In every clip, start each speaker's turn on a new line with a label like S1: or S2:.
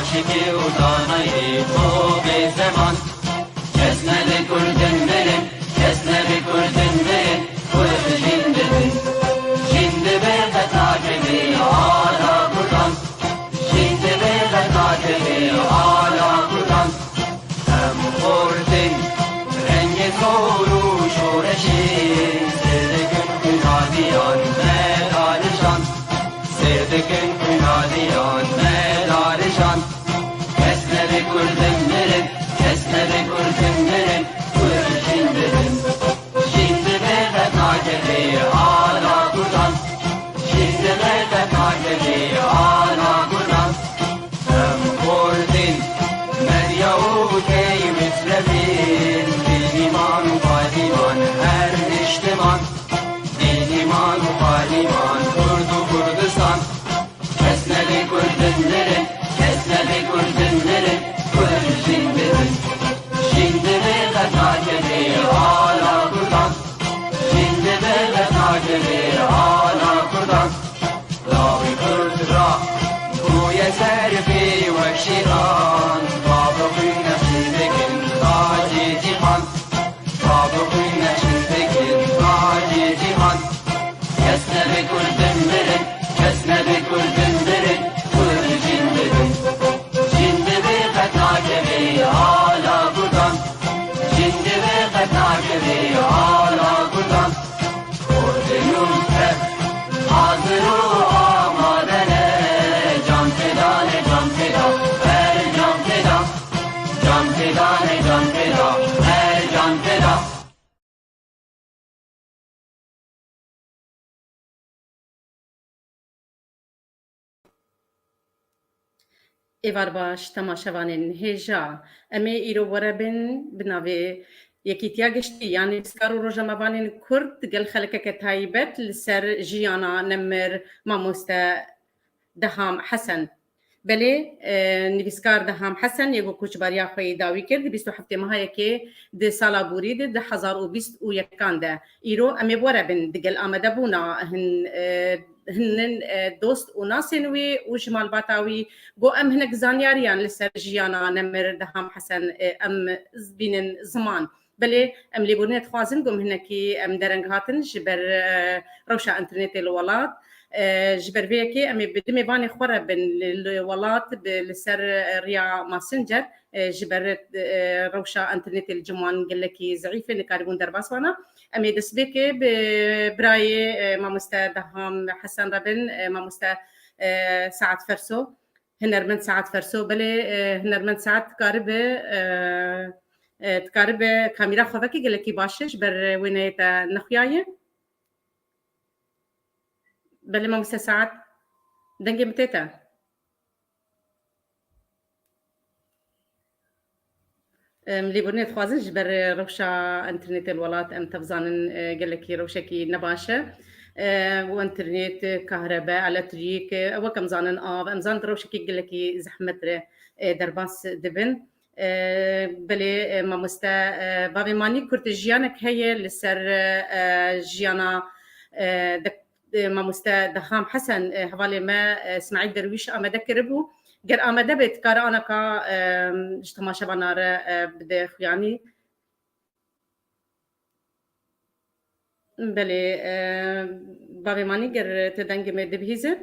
S1: عاشقی و دانایی تو به زمان کس نده کردن برن کس نده کردن برن کرد جنده بن جنده به تاجبی آلا کردن جنده به تاجبی آلا کردن هم خوردن رنگ کورو شورشی سردکن کنادیان مدارشان سردکن کنادیان مدارشان kurdum derim, kesmedi kurdum derim, kur şimdi be takibi hala kurdan, şimdi be takibi hala kurdan. Hem kurdin, medyavu key müsrefin, din iman fadiman her iştiman, din iman fadiman kurdu Kurdistan, kesmedi kurdum derim, kesmedi kurdum derim. Şimdi be takibi hala kurdan Şimdi be takibi hala kurdan Davi kurdra bu yeserfi ve şiran Babı neşindekin taci cihan Babı neşindekin taci cihan Kesne be kurdun verin Kesne be kurdun verin Kur şimdi takibi hala kurdan Şimdi ve takibi hala kurdan Ordunun hep hazır o amadene Can feda ne can feda her can feda Can feda ne can feda her can feda
S2: ایوار باش تماشاوانین هجا امی ایرو ورابن بناوی یکیتیا گشتی یعنی سکارو روجاموانین کرد گل خلکه تایبت لسر جیانا نمر ماموستا دهام حسن بله نویسکار دهام حسن یگو کوچباریا خوی داوی کرد 27 ماه که د سالا بورید د 2021 ده ایرو امی ورابن دگل آمده بونا هن دوست و ناسنوي وجمال باتاوي جو ام هنك زانياريان لسر جيانا نمر دهام حسن ام بين زمان بلي ام ليبونيت خوازن قوم هنكي ام درنگ هاتن جبر روشا انترنت الولاد جبر فيكي ام بدمي باني خورا بين الولاد لسر ريا ماسنجر جبر روشا انترنت الجموان قال لك زعيفه نكاربون درباسوانا امي دسبيكي براي ماموستا دهام حسن ربن ماموستا ساعات فرسو هنرمن ساعات فرسو بلي هنرمن ساعات تقارب كاميرا خوفكي قال لك باشش بر وينيتا نخيايه بلي ماموستا ساعات دنجي متيتا ليبونيت خوازن جبر روشا انترنت الولات ام تفزانن قال لك روشكي نباشه وانترنت كهرباء الكتريك وكم زانن ام زان روشكي قال لك زحمت درباس دبن بلي ما مستا بابي ماني كرت جيانك هي لسر جيانا ما مستا دهام حسن حوالي ما اسماعيل درويش امدك ربو گر آمده بید کار آنها که اجتماع بناره بده خیانی بله بابی مانی گر تدنگ می دبیزه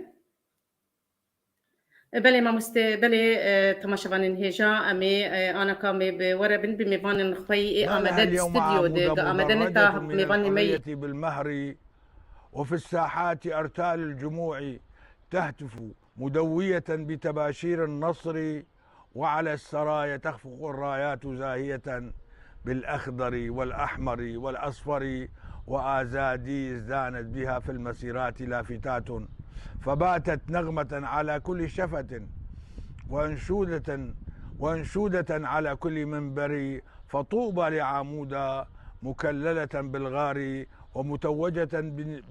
S2: بله ما بله تماشاوانین هجا امی آنا کامی به وربن بمیوانین خویی
S3: نالها
S2: آمدد
S3: اليوم
S2: استودیو
S3: عمودة
S2: ده آمدن
S3: مدرجة
S2: تا
S3: من
S2: میوانی می
S3: الحرية بالمهر، وفي الساحات أرتال الجموع تهتف مدوية بتباشير النصر، وعلى السرايا تخفق الرايات زاهية بالأخضر والأحمر والأصفر، وآزادي ازدانت بها في المسيرات لافتات، فباتت نغمة على كل شفة وأنشودة على كل منبر، فطوبى لعمودة مكللة بالغار ومتوجة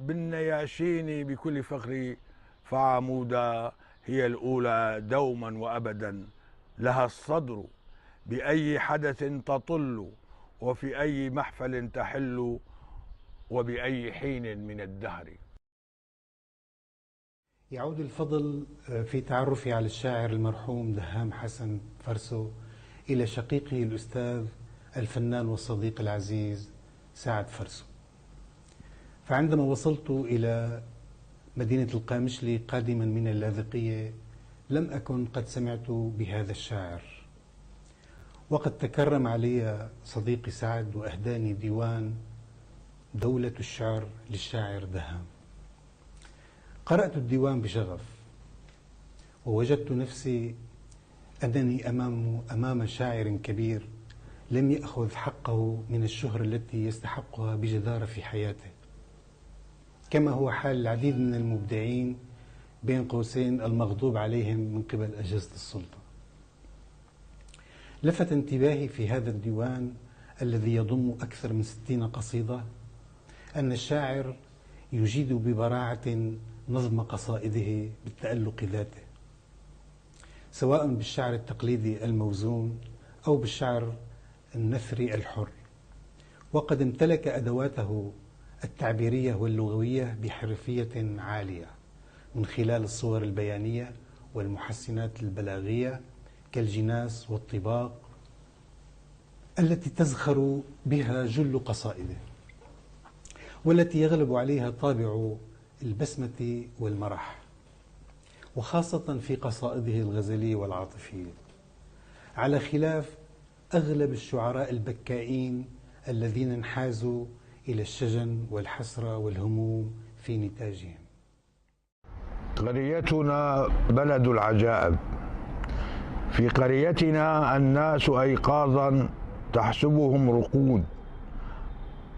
S3: بالنياشين بكل فخر، فعمودة هي الأولى دوما وأبدا، لها الصدر بأي حدث تطل، وفي أي محفل تحل، وبأي حين من الدهر.
S4: يعود الفضل في تعرفي على الشاعر المرحوم دهام حسن فرسو إلى شقيقه الأستاذ الفنان والصديق العزيز سعد فرسو. فعندما وصلت إلى مدينة القامشلي قادما من اللاذقية لم أكن قد سمعت بهذا الشاعر، وقد تكرم علي صديقي سعد وأهداني ديوان دولة الشعر للشاعر دهام. قرأت الديوان بشغف، ووجدت نفسي أنني أمام شاعر كبير لم يأخذ حقه من الشهرة التي يستحقها بجدارة في حياته، كما هو حال العديد من المبدعين بين قوسين المغضوب عليهم من قبل أجهزة السلطة. لفت انتباهي في هذا الديوان الذي يضم أكثر من 60 قصيدة أن الشاعر يجيد ببراعة نظم قصائده بالتألق ذاته، سواء بالشعر التقليدي الموزون أو بالشعر النثري الحر، وقد امتلك أدواته التعبيرية واللغوية بحرفية عالية من خلال الصور البيانية والمحسنات البلاغية كالجناس والطباق التي تزخر بها جل قصائده، والتي يغلب عليها طابع البسمة والمرح، وخاصة في قصائده الغزلية والعاطفية، على خلاف أغلب الشعراء البكائين الذين انحازوا إلى الشجن والحسرة والهموم في نتاجهم.
S3: قريتنا بلد العجائب. في قريتنا الناس أيقاظا تحسبهم رقود،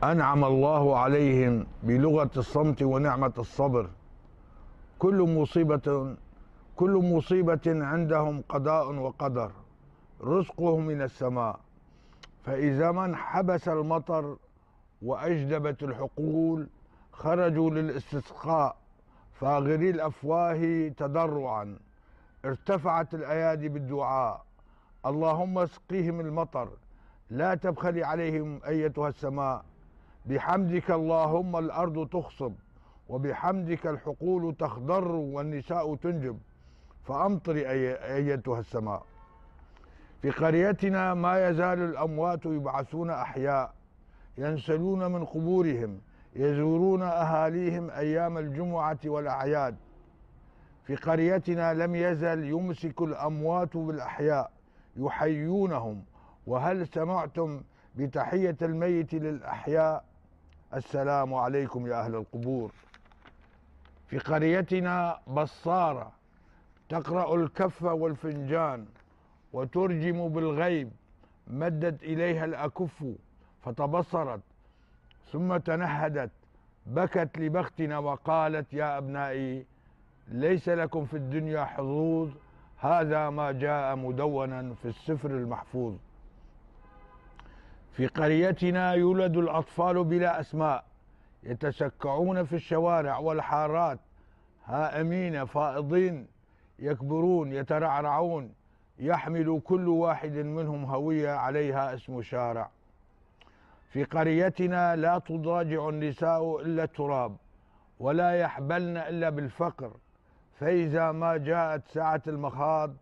S3: أنعم الله عليهم بلغة الصمت ونعمة الصبر. كل مصيبة عندهم قضاء وقدر، رزقه من السماء، فإذا من حبس المطر وأجدبت الحقول خرجوا للاستسقاء فاغري الأفواه تضرعا، ارتفعت الأيادي بالدعاء، اللهم اسقهم المطر لا تبخلي عليهم أيتها السماء، بحمدك اللهم الأرض تخصب، وبحمدك الحقول تخضر والنساء تنجب، فأمطري أيتها السماء. في قريتنا ما يزال الأموات يبعثون أحياء، ينسلون من قبورهم، يزورون أهاليهم أيام الجمعة والأعياد. في قريتنا لم يزل يمسك الأموات بالأحياء يحيونهم. وهل سمعتم بتحية الميت للأحياء؟ السلام عليكم يا أهل القبور. في قريتنا بصارة تقرأ الكف والفنجان وترجم بالغيب، مدت إليها الأكف فتبصرت ثم تنهدت، بكت لبختنا وقالت يا أبنائي ليس لكم في الدنيا حظوظ، هذا ما جاء مدونا في السفر المحفوظ. في قريتنا يولد الأطفال بلا أسماء، يتسكعون في الشوارع والحارات هائمين فائضين، يكبرون يترعرعون، يحمل كل واحد منهم هوية عليها اسم شارع. في قريتنا لا تضاجع النساء إلا التراب، ولا يحبلن إلا بالفقر، فإذا ما جاءت ساعة المخاض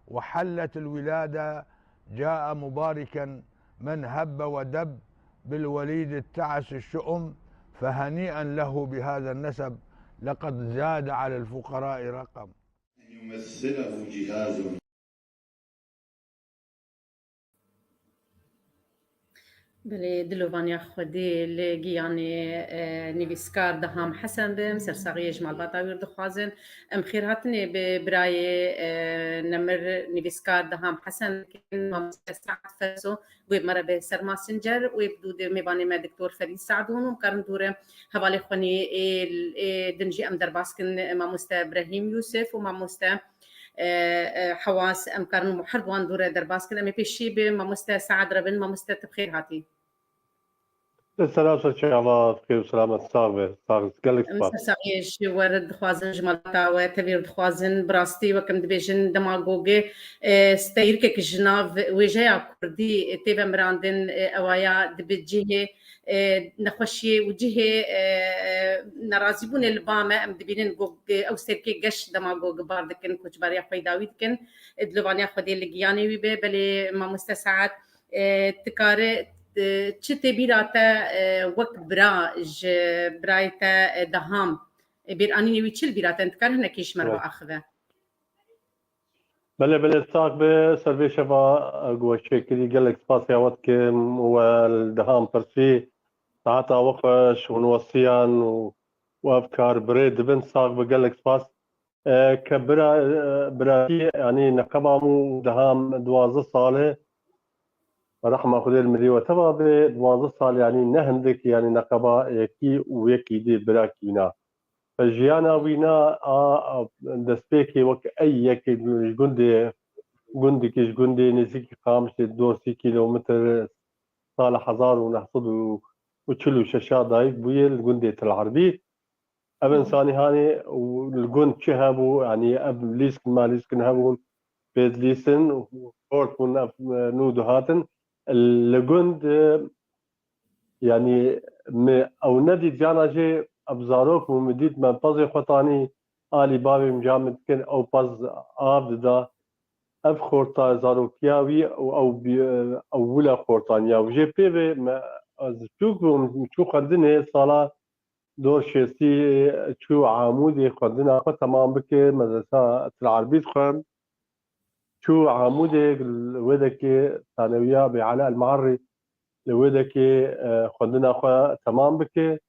S3: وحلت الولادة جاء مباركا من هب ودب بالوليد التعس الشؤم، فهنيئا له بهذا النسب، لقد زاد على الفقراء رقم.
S5: يمثله جهاز
S2: بله دلوفانيا خودی لگیانی نویسکار دهام حسن بم سرساقی جمال باتاویر دخوازن ام خیر هاتنی به برای نمر نویسکار دهام حسن کن مستساعد فرسو ويب مرة بسر ماسنجر ويب دود ميباني ما دكتور فريد سعدون ومقارن دورة حوالي خوني دنجي ام درباسكن ما مستا ابراهيم يوسف وما مستا حواس ام كارن محرضوان دورة درباسكن ام بيشي بما مستا سعد ربن ما مستا تبخير هاتي
S6: السلام شغلات خير وسلامة صاغبة صاغ قالك
S2: مستر سعيش ورد خوازن جمالتا وتبير خوازن براستي وكم دبيجن دماغوغي ستيركك جناف وجايا كردي تيبا مراندن اوايا دبجيه نخوشي وجهه نرازيبون البامة ام دبينن جوغ او سيركي قش دماغوغ باردكن كوجباريا فايداويتكن ادلوانيا خدي لقياني ويبه بلي ما مستساعد تكاري چته بیراته وقت براج برایته دهام بیر آنی ویچل بیراته انتکار هنکیش مروا آخوه
S6: بله صاغبة سربي شفا قوة شكلي قالك سباسي عودكم والدهام برسي ساعتا وقش ونوصيان وافكار بريد بن صاغبة قالك سباس كبرا يعني نقبامو دهام دوازة صالح رحمة خدي المدي وتبع بدوازة صالح يعني نهندك يعني نقبا يكي ويكي دي براكينا فجيانا وينا دسبيكي وك أي يكي جندي نزيكي قامش دورسي كيلومتر صالح هزار ونحصد وتشلو شاشا دايك بويل جندي العربي ابن ثاني هاني والجند شهبوا يعني اب ليسكن ما ليسكن هبون بيد ليسن وفورت من نودو هاتن الجند يعني او ندي جانا جي ابزاروك ومديد من بازي خطاني آلي بابي مجامد كن او باز آب دا اف خورتا زاروكياوي او ولا خورتانيا وجي بي ما شو خدني صلاة دور شيسي شو عامودي خدنا خو تمام بك مدرسة العربي خم شو عامودي ودك ثانوية بعلاء المعري لودك خدنا خو تمام بك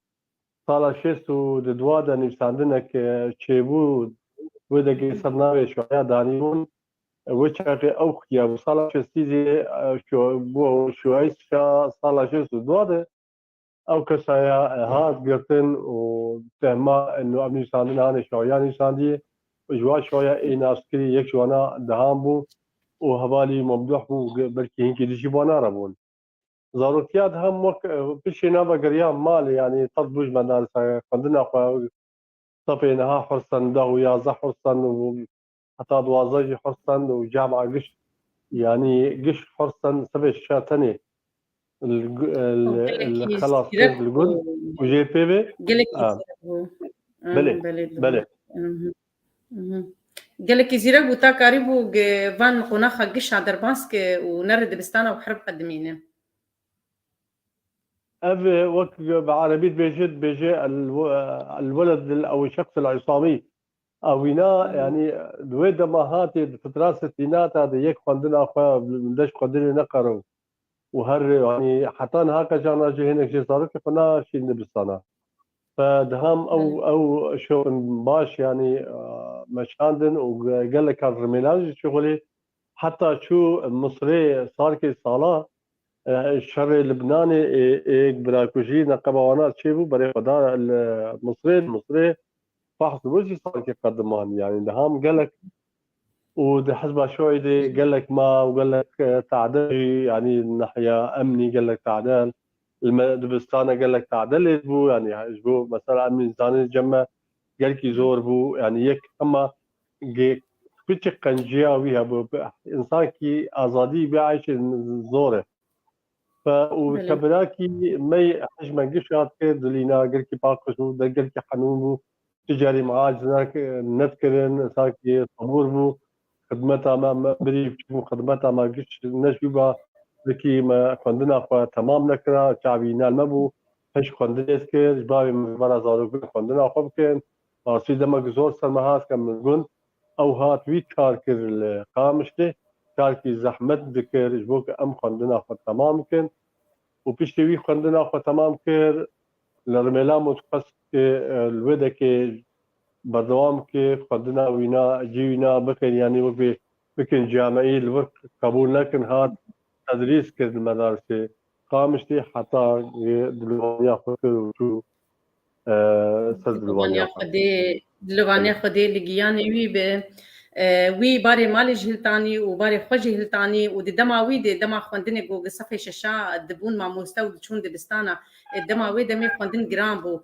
S6: صار شيسو دوادا نفساندنك تشيبو ودك صرنا شوية دانيون وشاقي أوخيا وصار شيسي شو بو شوية صار شيسو دوادا او كسايا هاد قرتن وتهما انه ابن ساندن هاني شوية ساندي وجوا شوية اين عسكري يك شوانا دهام بو وهبالي ممدوح بو بركي هنكي دي جيبوانا ربون ضرورتيات هم وك بشينا بقريان مال يعني تطبوج مدارس عندنا اخوة صفينها حرصا ده ويازا حرصا وحتى دوازاجي حرصا وجامعة قش يعني قش حرصا سبع شاتني خلاص الجند وجي بي بي بله
S2: قالك يزيرك بوتا قريبو فان قناخا قش على درباسك ونرد بستانا وحرب قدمينه
S6: أبي وقت بعربية بيجي الولد أو الشخص العصامي أوينا يعني دويدا ما هاتي فترات الستينات هذا يك خندنا أخويا بدش خندنا نقروا وهر يعني حتى هاكا جانا جي هناك جي صارت قناة شي نبستانا فدهم او شو باش يعني مشاندن وقال لك الرميلاج شغلي حتى شو مصري صار كي صالة الشر اللبناني ايك براكوجي نقبوانات شيبو بري خدا المصري فحص وجهي صار كي قدمان يعني دهم قال لك وده حسب شوي دي قال لك ما وقال لك تعدل يعني الناحيه امني قال لك تعدل دبستانه قال لك تعدل بو يعني جو مثلا امن زاني جمع قال لك يزور بو يعني يك اما كنت قنجيا ويها بو انسان كي ازادي بعيش زوره ف وكبراكي مي حجم قشات دلينا قال لك باقش قال لك حنون تجاري معاج نذكر انسان كي صبور بو خدمتها ما بري بشوفوا خدمتها ما قش نجيبها لكي ما خندنا خو تمام نكرا شعبينا المبو هش خندنا اسكر جبابي من برا زارو خندنا خو بكن راسي دمك زور سرمهاس كم من قن او هات وی کار کرد قامشته کارکی زحمت دکر جبوک ام خوندنا خو تمام کن و پشتی وی خوندنا خو تمام کرد لرملا متخصص الوده که بردوام که خوندنا وینا جیوینا بکن یعنی وقت بکن جامعی الوقت قبول نکن هات تدریس کرد مدارسه قامشتي حتى دلوانيا خطر وشو
S2: دلوانيا خدي لجياني وي ب وي باري مالي جهلتاني وباري خوجي هلتاني ودي دما وي دي دما خوندني جو صفي ششا دبون مع مستود شون دبستانا دما وي دمي خوندن جرام بو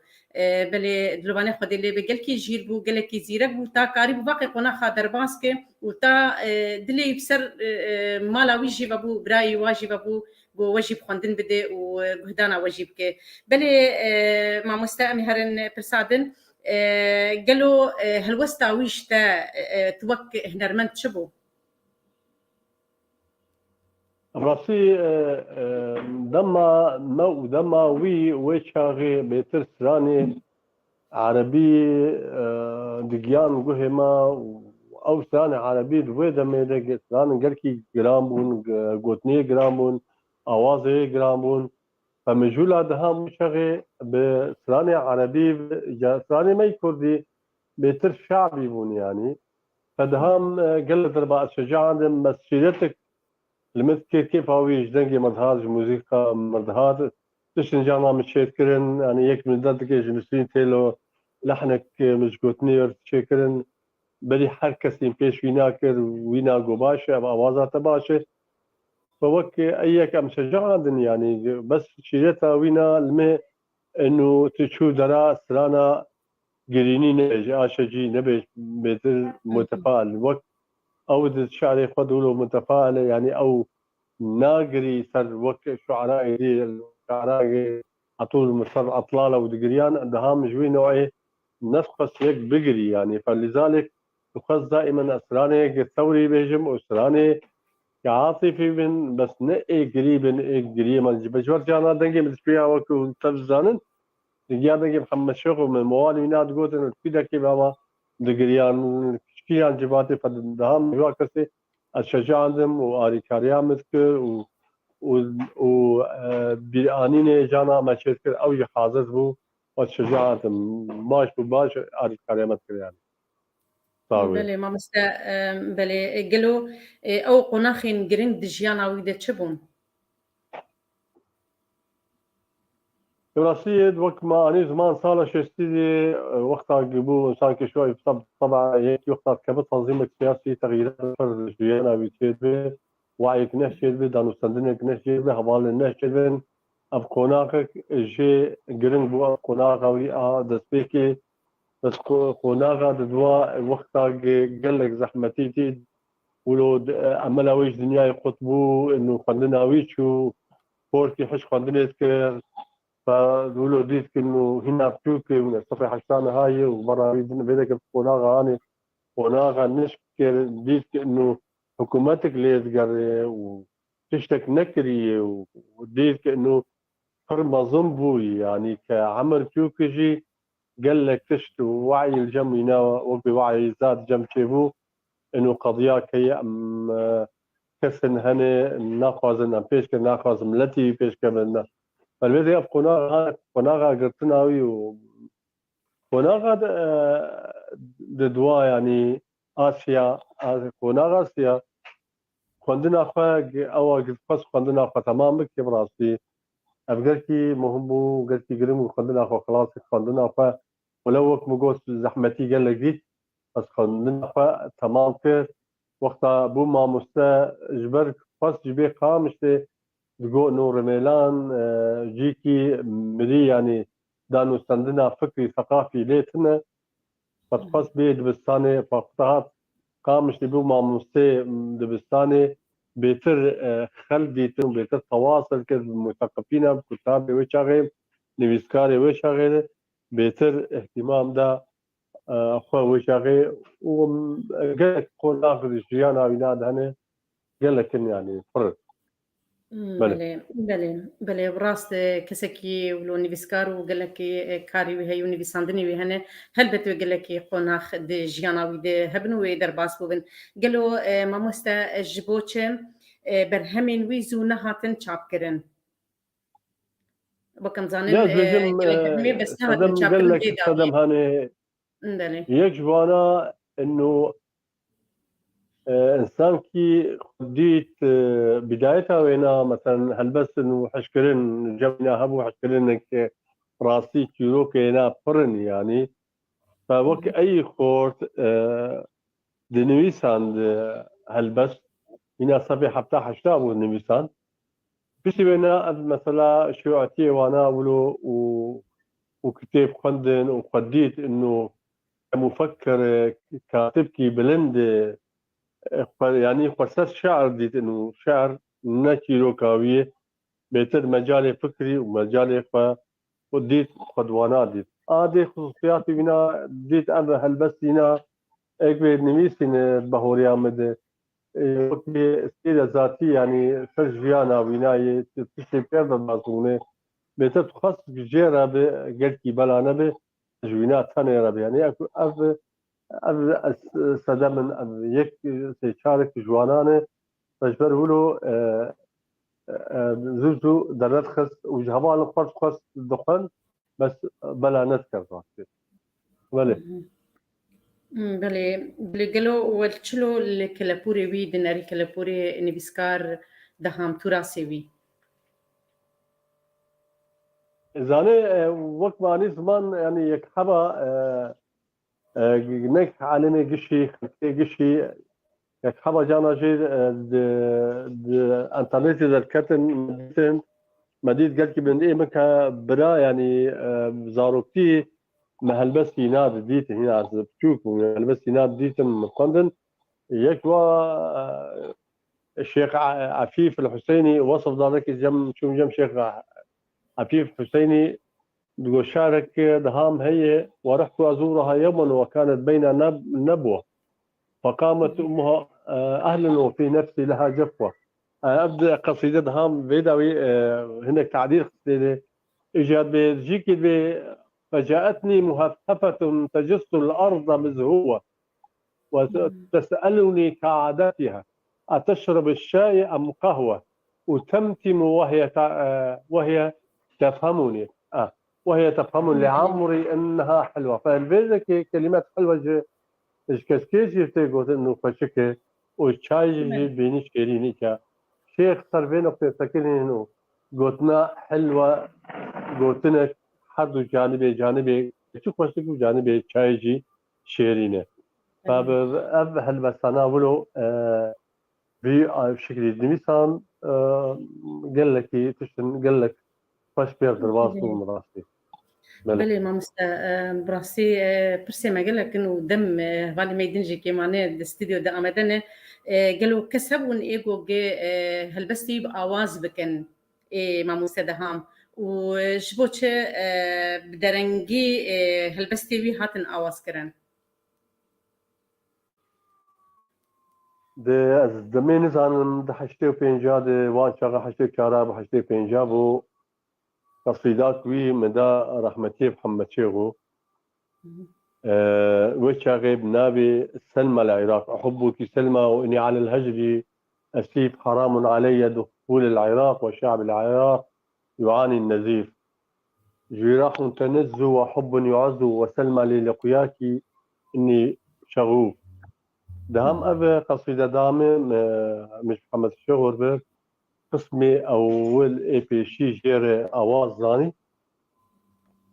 S2: بلي دلوانيا خدي اللي بقل كي جير بو قال كي زيرك بو تا كاري بو باقي قنا خاطر باسكي وتا دلي بسر مالا ويجي بابو براي واجي بابو وجيب خوندن بده وجهدانا وجيب كي بلي مع مستأمي هرن برسادن قالوا هالوستا ويش تا توك هنرمنت شبو
S6: راسي دما وي ويشاغي بيتر سراني عربي دقيان قهما او سراني عربي دوي دمي سراني قركي جرامون قوتني جرامون اوازي جرامون فمجولا دها مشغي بسراني عربي سراني ما كردي بيتر شعبي بون يعني فدهام قل دربا شجاعة مسيرتك المذكر كيف هاوي جدنجي مدهاج موسيقى مدهاج تشن جانا مشيت كرن يعني يك من دادك جمسين تيلو لحنك مشقوتني ورتشكرن بلي حركسين بيش ويناكر وينا قباشة بأوازات باشة فوك ايك ام شجاعة يعني بس شيرتها وينا المه انه تشوف درا سرانا قريني نبج اشجي نبج مثل متفائل وقت او الشعر يقولوا متفائل يعني او ناقري سر وقت شعراء الشعراء اطول مصر اطلاله ودقريان دهام جوي نوعي نفقس هيك بقري يعني فلذلك تخص دائما اسراني الثوري بيجم واسراني كعاطفي من بس نقي قريبا بجور جانا دنجي متسبيع وكو تفزانن دنجي دنجي محمد شيخو من موالي ناد قوتن الفيدا كي بابا دقريان كشكيان جباتي فدهام جواكسي الشجاع عندهم وآري كاريان مذكر و بيرانين جانا ما شيركر او يحازز بو والشجاع عندهم باش بباش آري كاريان مذكر يعني
S2: بله ما مستا بله قالوا او قناخين جرين دجيانا ويدا تشبون
S6: رصيد وقت ما أنا زمان صار شستي وقتها جابوا إنسان كشوي طبعا هيك وقتها كبت تنظيم السياسي تغييرات الجيانا بيتشيد وعي كنشيد به دانو سندن كنشيد به حوالي النشيد به أبقوناك جي جرين بوا قناك ويا دسبيكي بس قناك دوا وقتها قال لك زحمتي ولو عملا ويش دنيا يقطبوا إنه خلينا ويشو فورتي حش خلينا يذكر فدولو ديت انه هنا بتوكي من الصفحه حسانه هاي وبرا بدك قناغه اني قناغه نشكر ديت انه حكومتك اللي تقر وتشتك نكري وديت انه فرما ضمبو يعني كعمر توكجي قال لك تشت وعي الجم ينا وبوعي زاد جم شيبو انه قضيه كي كسن هني ناخذ بيش ناخذ ملتي بيش كمان فالبدي اب قناغا قرتناوي وقناغا ددوا يعني اسيا قناغا اسيا خندنا اخا او قص خندنا اخا تمام كيف راسي ابقركي مهمو قرتي قرم خندنا اخا خلاص خندنا اخا ولو مقوس زحمتي قال لك دي بس خندنا اخا تمام كيف وقتها بو ما مستا جبرك فاس جبي قامشتي تقول نور ميلان جيكي مدي يعني دانو سندنا فكري ثقافي ليتنا فتفص بي دبستاني فقطعات قامش تبو مع مستي دبستاني بيتر خلديتن بيتر تواصل كذ مثقفين بكتاب وشاغل نويسكاري وشاغل بيتر اهتمام دا اخو وشاغل وقالك قول اخر الجيانا بناد هنا قال لك يعني فرق
S2: بله براست کسکی ولو نویسکار و گلکی کاری وی هیو نویساندنی وی هنه هل بتو گلکی قناخ د جیاناوی ده هبنو وی در باس بوبن گلو ماموستا جبوچه بر همین وی زو نهاتن چاپ کرن بكم زانين
S6: لا بجم
S2: همي بس نهات
S6: صدم
S2: نشاب
S6: قال
S2: كرن
S6: لك
S2: داوي
S6: صدم هاني
S2: بله
S6: يجوانا انه انسان كي خديت بدايتها وينا مثلا هل بس انه حشكرن جبنا هبو حشكرنك راسي كيلو كينا فرن يعني فوك اي خورت دنويسان هل بس هنا صبي حتى حشتابو دنويسان بس بينا مثلا شيوعتي وانا ولو وكتاب خندن وخديت انه كمفكر كاتبكي بلند يعني قصص شعر ديت انه شعر نكيلو كاويه بيتر مجالي فكري ومجالي وديت خدوانات ديت دي خصوصياتي بنا ديت انا هالبس هنا اكبر نميسين بهوريا مد استيرة ذاتي يعني فرجيانا بناية تشي بيرد المزونة بيتر تخص بجيرة بقلكي بلا نبي جوينات ثانية ربي يعني اف صدمن يك سيشارك جوانانه تجبر ولو زوجو درت خس وجهبال خرج خس دخن بس بلا نذكر ذاتي بله
S2: بله گلو ولچلو لکلپوری وی دناری کلپوری نویسکار دهم تراسی وی
S6: زاني وقت ماني زمان يعني يك حبا نك عالمي قشي قشي يك حبا جانا جي د انترنت ذكرتن مديد قالك من ايه مكا برا يعني زاروكتي ما هلبس يناد ديت هنا بتشوف هلبس يناد ديت من قندن يكوا الشيخ عفيف الحسيني وصف ذلك جم شيخ عفيف الحسيني تقول شارك دهام هي ورحت ازورها يوما وكانت بين نبوه فقامت امها اهلا وفي نفسي لها جفوه ابدا قصيده دهام بيداوي هناك تعديل قصيده اجت بتجيك فجاءتني مهفهفه تجس الارض مزهوه وتسالني كعادتها اتشرب الشاي ام قهوه وتمتم وهي تفهمني وهي تفهم لعمري انها حلوه فالبيزك كلمات حلوه كسكيجي تقول انه فشكه وشاي بينيش كيرينيكا شيخ صار بينك تسكني انه قلتنا حلوه قلتنا حد جانبي شوف وشكو جانبي شايجي شيرينه فاب هالبسانا ولو بشكل دميسان قال لك تشتن قال لك فاش بيرد الواسطه ومراسي
S2: بله ما براسي برسي ما قال لك انه دم بالي ما يدنجي كيمانه الاستوديو ده امدنه قالوا كسبون ايجو هلبستي باواز بكن ما مستدهام وجبوچه بدرنگي هلبستي وي هاتن اواز كرن
S6: ده از دمين زانم ده حشتي وبينجا ده وان شاغا حشتي كاراب حشتي بينجا بو قصيدات وي مدى رحمتي محمد شيخو وشاغي بنابي سلمى العراق احبك سلمى واني على الهجر اسيب حرام علي دخول العراق وشعب العراق يعاني النزيف جراح تنز وحب يعز وسلمى للقياك اني شغوف دهم أبي قصيدة دامي مش محمد الشغور بر قسمي أول إي بي شي جيري أواز زاني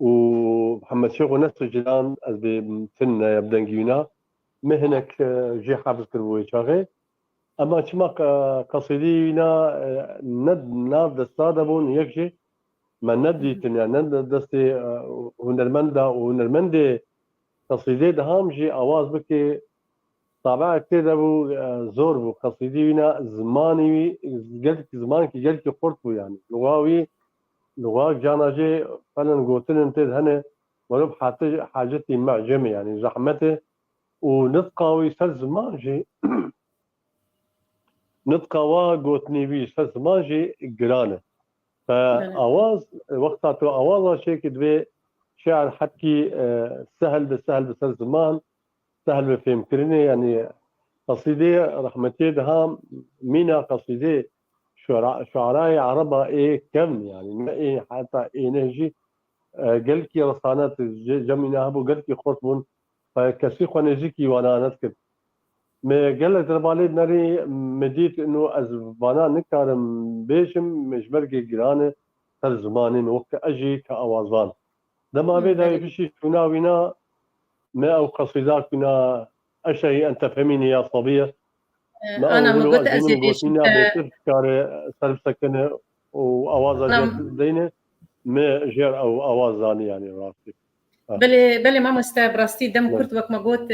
S6: ومحمد الشغور نفسه جلان از بسنة يبدنجينا مهنك جي حافظ كربوي شاغي أما كما قصيدينا ند دستادبون يكجي ما ندي تنيا ند دستي هنرمندا وهنرمندي قصيدي دهام جي أواز بكي طابع كتير ابو زور بو قصيدي وينا زماني قلت زمان كي قلت قرط بو يعني لغاوي لغاك جاناجي فعلا قوتن انت هنا ولو حاجتي معجمه يعني زحمته ونطقاوي سر زمان جي نتقوا قوتني بيش بس ماجي جرانه فأواز وقتها تو أواز شيء كده شعر حكي سهل بس زمان سهل بفهم كرني يعني قصيدة رحمتي دهام مينا قصيدة شعراء عربة إيه كم يعني ما إيه حتى إيه نهجي قال كي رصانات جمينا هبو قال كي خطبون فكسي خونجيكي وانا نذكر ما قال لك دربالي ناري مديت انه از وانا نكارم بيشم مش برقي جيرانه هر زماني وقت اجي كاوازان لما بدا بشي شناوينا ما او قصيدات كنا اشي انت فهميني يا صبيه ما
S2: انا
S6: اولو
S2: قلت
S6: ازينم
S2: ازيدش
S6: قوتينا بيتر كار سلب سكنه واوازا جات
S2: انا
S6: دينه ما جير او اوازاني يعني راسي
S2: بلي ما مستوعب راستي دم كرت وقت ما قلت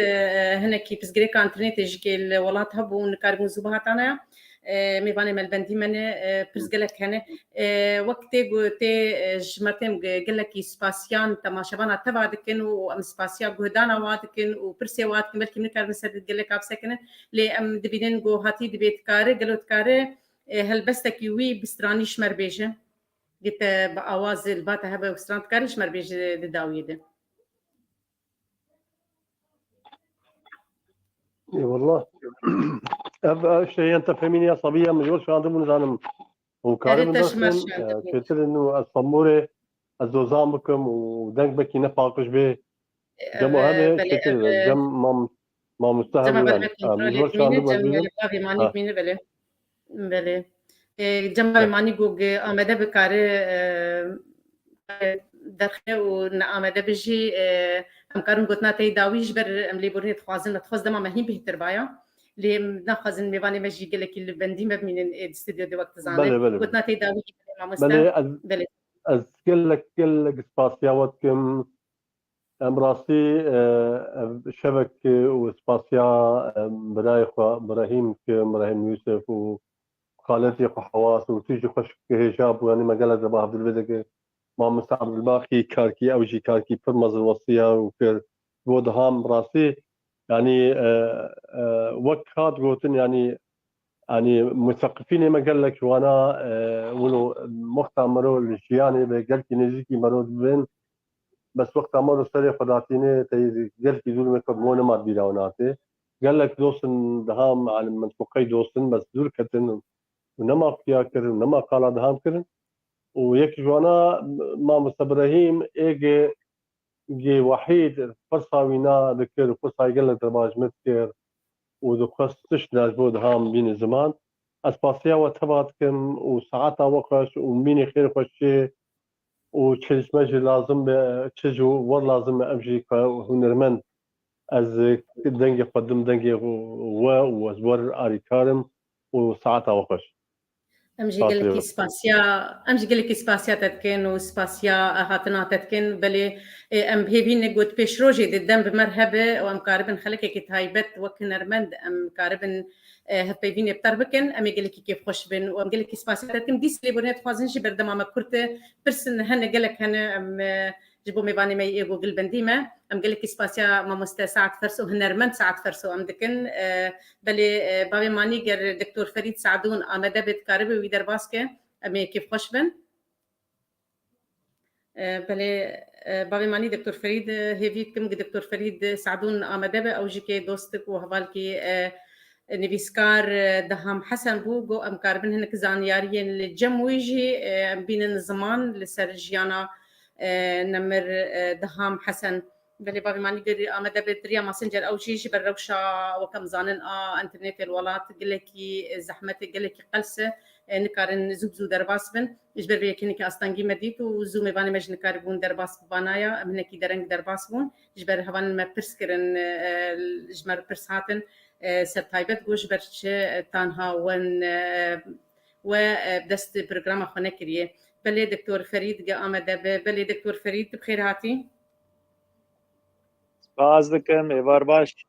S2: هنا كي بسجريك انترنت يجي الولات هبو نكاربون زبها تانا ميباني ملبندي من بسجلك هنا وقتي قلت جمتم قال لك سباسيان تماشبانا تبع دكن وام سباسيا قهدانا وادكن وبرسي وادكن بلكي نكاربون سد قال لك ابسكن لي ام دبيدن جو هاتي دبيت كاري قالوا تكاري هل بستك يوي بستراني شمر بيجه قلت بأواز الباتا هبه وسترانت كاري شمر بيجه داويده
S6: اي والله شيء انت فهميني يا صبيه مجبور شو عندهم نظام وكارم
S2: ريتش
S6: ندخن
S2: ماشي عندك
S6: كتير انه الصموره الزوزان بكم ودنك بكي نفاقش به جمو هذا
S2: بله
S6: كتير جم ما
S2: جمع
S6: مستهل
S2: بله
S6: يعني
S2: كنترول
S6: مجبور شو
S2: بمينه
S6: عندهم
S2: جمع
S6: عزيزم
S2: بله ماني بمينه بله بله جمع
S6: آه.
S2: ماني جوج آمده بکاره درخه و آمده بجی ام کارم گوتنا تی داویش بر ام لیبورنی تخوازن تخواز دما مهین بهتر بایا لي ناخذ ميباني مجي قال لك اللي بندي مبني الاستوديو دي وقت زانه
S6: بله
S2: قلت ناتي داوي مع مستا
S6: بله
S2: بله
S6: از كلك سباسياوتكم امراسي شبك وسباسيا براي ابراهيم يوسف وخالتي حواس وتيجي خش هجاب يعني ما قالت ابو عبد البدك ما مستعب الباقي كاركي او جي كاركي فرمز الوصيه وكر بودهام راسي يعني وقت هاد قوتن يعني مثقفين ما قال لك وانا ولو مختمروا الجياني بقلتي نجيكي مرود بين بس وقت امر سري خداتيني تي قلتي دول ما كمونه ما بيلاوناتي قال لك دوسن دهام على منطقي دوسن بس دول كتن ونما فيها كرن ونما قال دهام كرن ويك جوانا ما مستبراهيم ايجي جي وحيد فرصة وينا ذكر فرصة يقل درباج مذكر ودخستش ناجبود هام بين الزمان اسباسيا وتبعتكم وساعتها وقش وميني خير خوشي وتشيش مجي لازم تشجو ور لازم امشي هنرمن از دنجي قدم دنجي وزور اري كارم وساعتها وقش
S2: امجي قال لك سباسيا تتكن وسباسيا هاتنا تتكن بلي ام بهيبين قد بيش روجي الدم بمرهبه وام كاربن خلك كي تايبت وكنرمند ام كاربن هبيبين بتربكن ام قال لك كيف خوش بن وام قال لك سباسيا تتكن ديس لي بنات خوازنجي بردما ما كرت برسن هن قال لك هن ام جبو ميباني ما يجو قلبنديمه ام قال لك سباسيا ما مستساعد فرسو هنرمند ساعد فرسو ام دكن بلي بابي ماني قال دكتور فريد سعدون آمده بيت كاربي ويدر باسكه امي كيف خوش بن بلي بابي ماني دكتور فريد هيفيت كم دكتور فريد سعدون آمده به او جيكي دوستك وهوالكي نبيسكار دهام حسن بوغو ام كاربن هنك زانياريين الجم ويجي بين الزمان لسرجيانا نمر دهام حسن بلي بابي ماني قال آمده بتريا ماسنجر او شيء بالروشا وكم زانن انترنت الولات قال لك زحمتي قال لك قلسه نكارن زوبزو درباس بن اجبر بيكني كاستانجي مديت وزو ميباني مج نكاربون درباس بانايا منكي درنگ درباس بون اجبر هوان ما برسكرن اجمر برساتن سرتايبت گوش برچ تانها ون وبدست برنامج خونه كريه بلي دكتور فريد آمده بلي دكتور فريد بخير هاتي
S5: بازدكم ايوار باش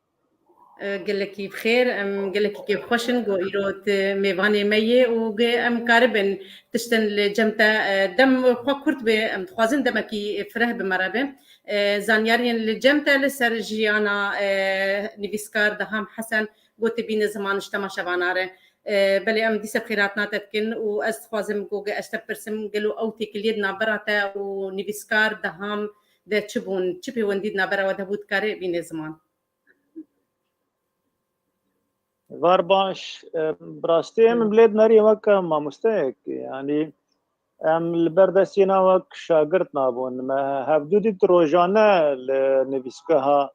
S2: قال لك بخير ام قال لك كيف خوشن جو ايروت ميفاني ميه وجي ام كاربن تشتن لجمتا دم خكرت به ام خوازن دمكي فره بمرابه زانيارين لجمتا لسرجيانا نيفيسكار دهام حسن قلت بين زمان اجتمع شباناره بلي ام ديسا خيراتنا تتكن واز خوازم جوجا اشتبرسم قالوا اوتي كليدنا براتا ونيفيسكار دهام ده تشبون تشبي ونديدنا برا ودهبوت كاري بين زمان
S5: وار باش براستي من بلاد ناري وكا ما مستهك يعني ام البردسينا وك شاگرتنا بون ما هبدودي روجانا لنفسكها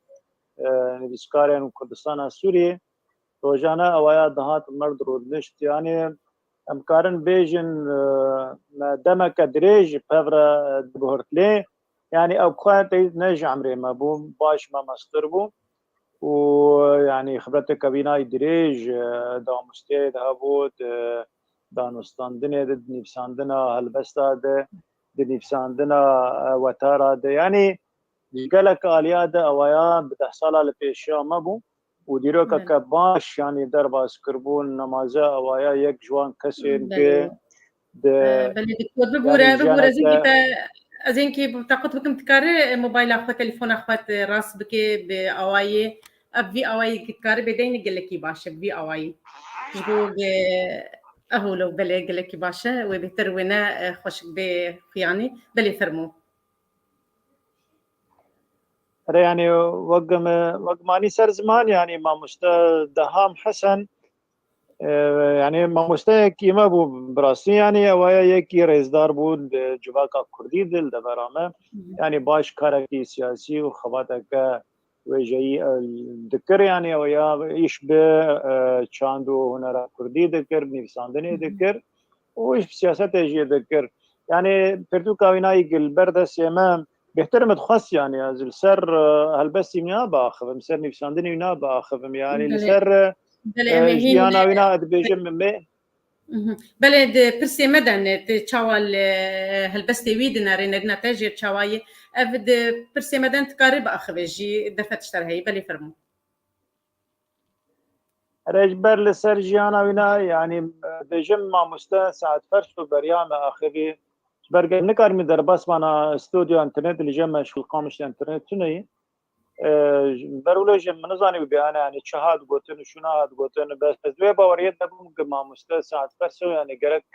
S5: نفسكارين كردستان سوريا روجانا اوايا دهات مرد رودنشت يعني امكارن بيجن ما دمك دريج بفرا بهرتلي يعني او كوات نج عمري ما بو باش ما مستربو ويعني خبرتك كابينا دريج دا مستيد هابوت دانستاندنه د نفساندنا هلبستا د نفساندنا وتارا د يعني قالك الياد اوايا بتحصل على بيشا مبو وديروكا كباش يعني درباس كربون نمازا اوايا يك جوان كسين ب
S2: بلي دكتور ببورا زينكي بتاقط بكم تكاري موبايل اخوات تليفون اخوات راس بكي باواي ابي اواي كتكاري بدين قلكي باشا بي اواي جبو اهو لو بلي قلكي باشا وبيتر ونا خوش بخياني بلي ثرمو
S5: يعني وقماني سر زمان يعني ما دهام حسن يعني ما مستهكي ما بو براسي يعني ويا يكي رئيسدار بود جواكا كردي دل دبرامه يعني باش كاركي سياسي وخباتك وجاي ذكر يعني ويا يشبه تشاندو هنرا كردي ذكر نفساندني ذكر ويش سياسات يجي ذكر يعني بردو كاويناي البردس يمام بيحترم تخص يعني هذا السر هالبس يمنا باخذ مسر نفساندني يمنا باخذ يعني السر جيانا وينا ادبيجم من
S2: بله د پرسي مدن تشاوال هلبستي ويدنا رينا تاجر تشاواي افد پرسي مدن تقارب اخوجي دفت اشترهي بلي فرمو
S5: رجبر لسر جيانا وينا يعني بجم ما مستا ساعة فرش بريام اخوي برجع نكار من درباس معنا استوديو انترنت اللي جمع شو القامش الانترنت تني برولوج منظاني بيانا يعني شهاد قوتن شناد قوتن بس دوي باوريت دبم ما مستا ساعة فرش يعني جرك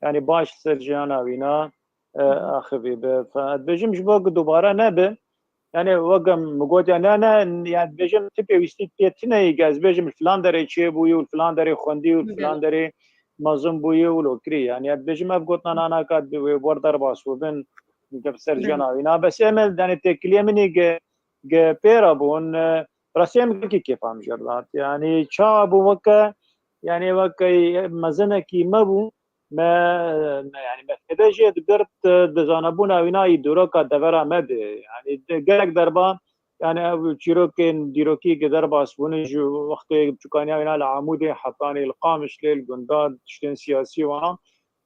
S5: يعني باش سرجانا وينا اخوي فبجم جبوك دوباره نبه يعني وقم مقود يعني انا يعني بجم تبي ويستي تنا يجاز بجم الفلاندري تشيبوي والفلاندري خوندي والفلاندري مازن بوي ولوكري يعني بجم ابقوتنا انا كاد وردر باس وبن سرجانا وينا بس امل يعني تكليه مني ج بيرابون رسم كيف عم جرات يعني شاب وكا يعني وكا مزنكي مبو ما يعني ما كداجي قدرت دزانبونا ويناي دوروكا دفرا مد يعني قالك دربا يعني تشيروكين ديروكي دربا سبونج وقت بتشكانيا وينا العمودي حطاني القامش للجنداد تشتين سياسي وانا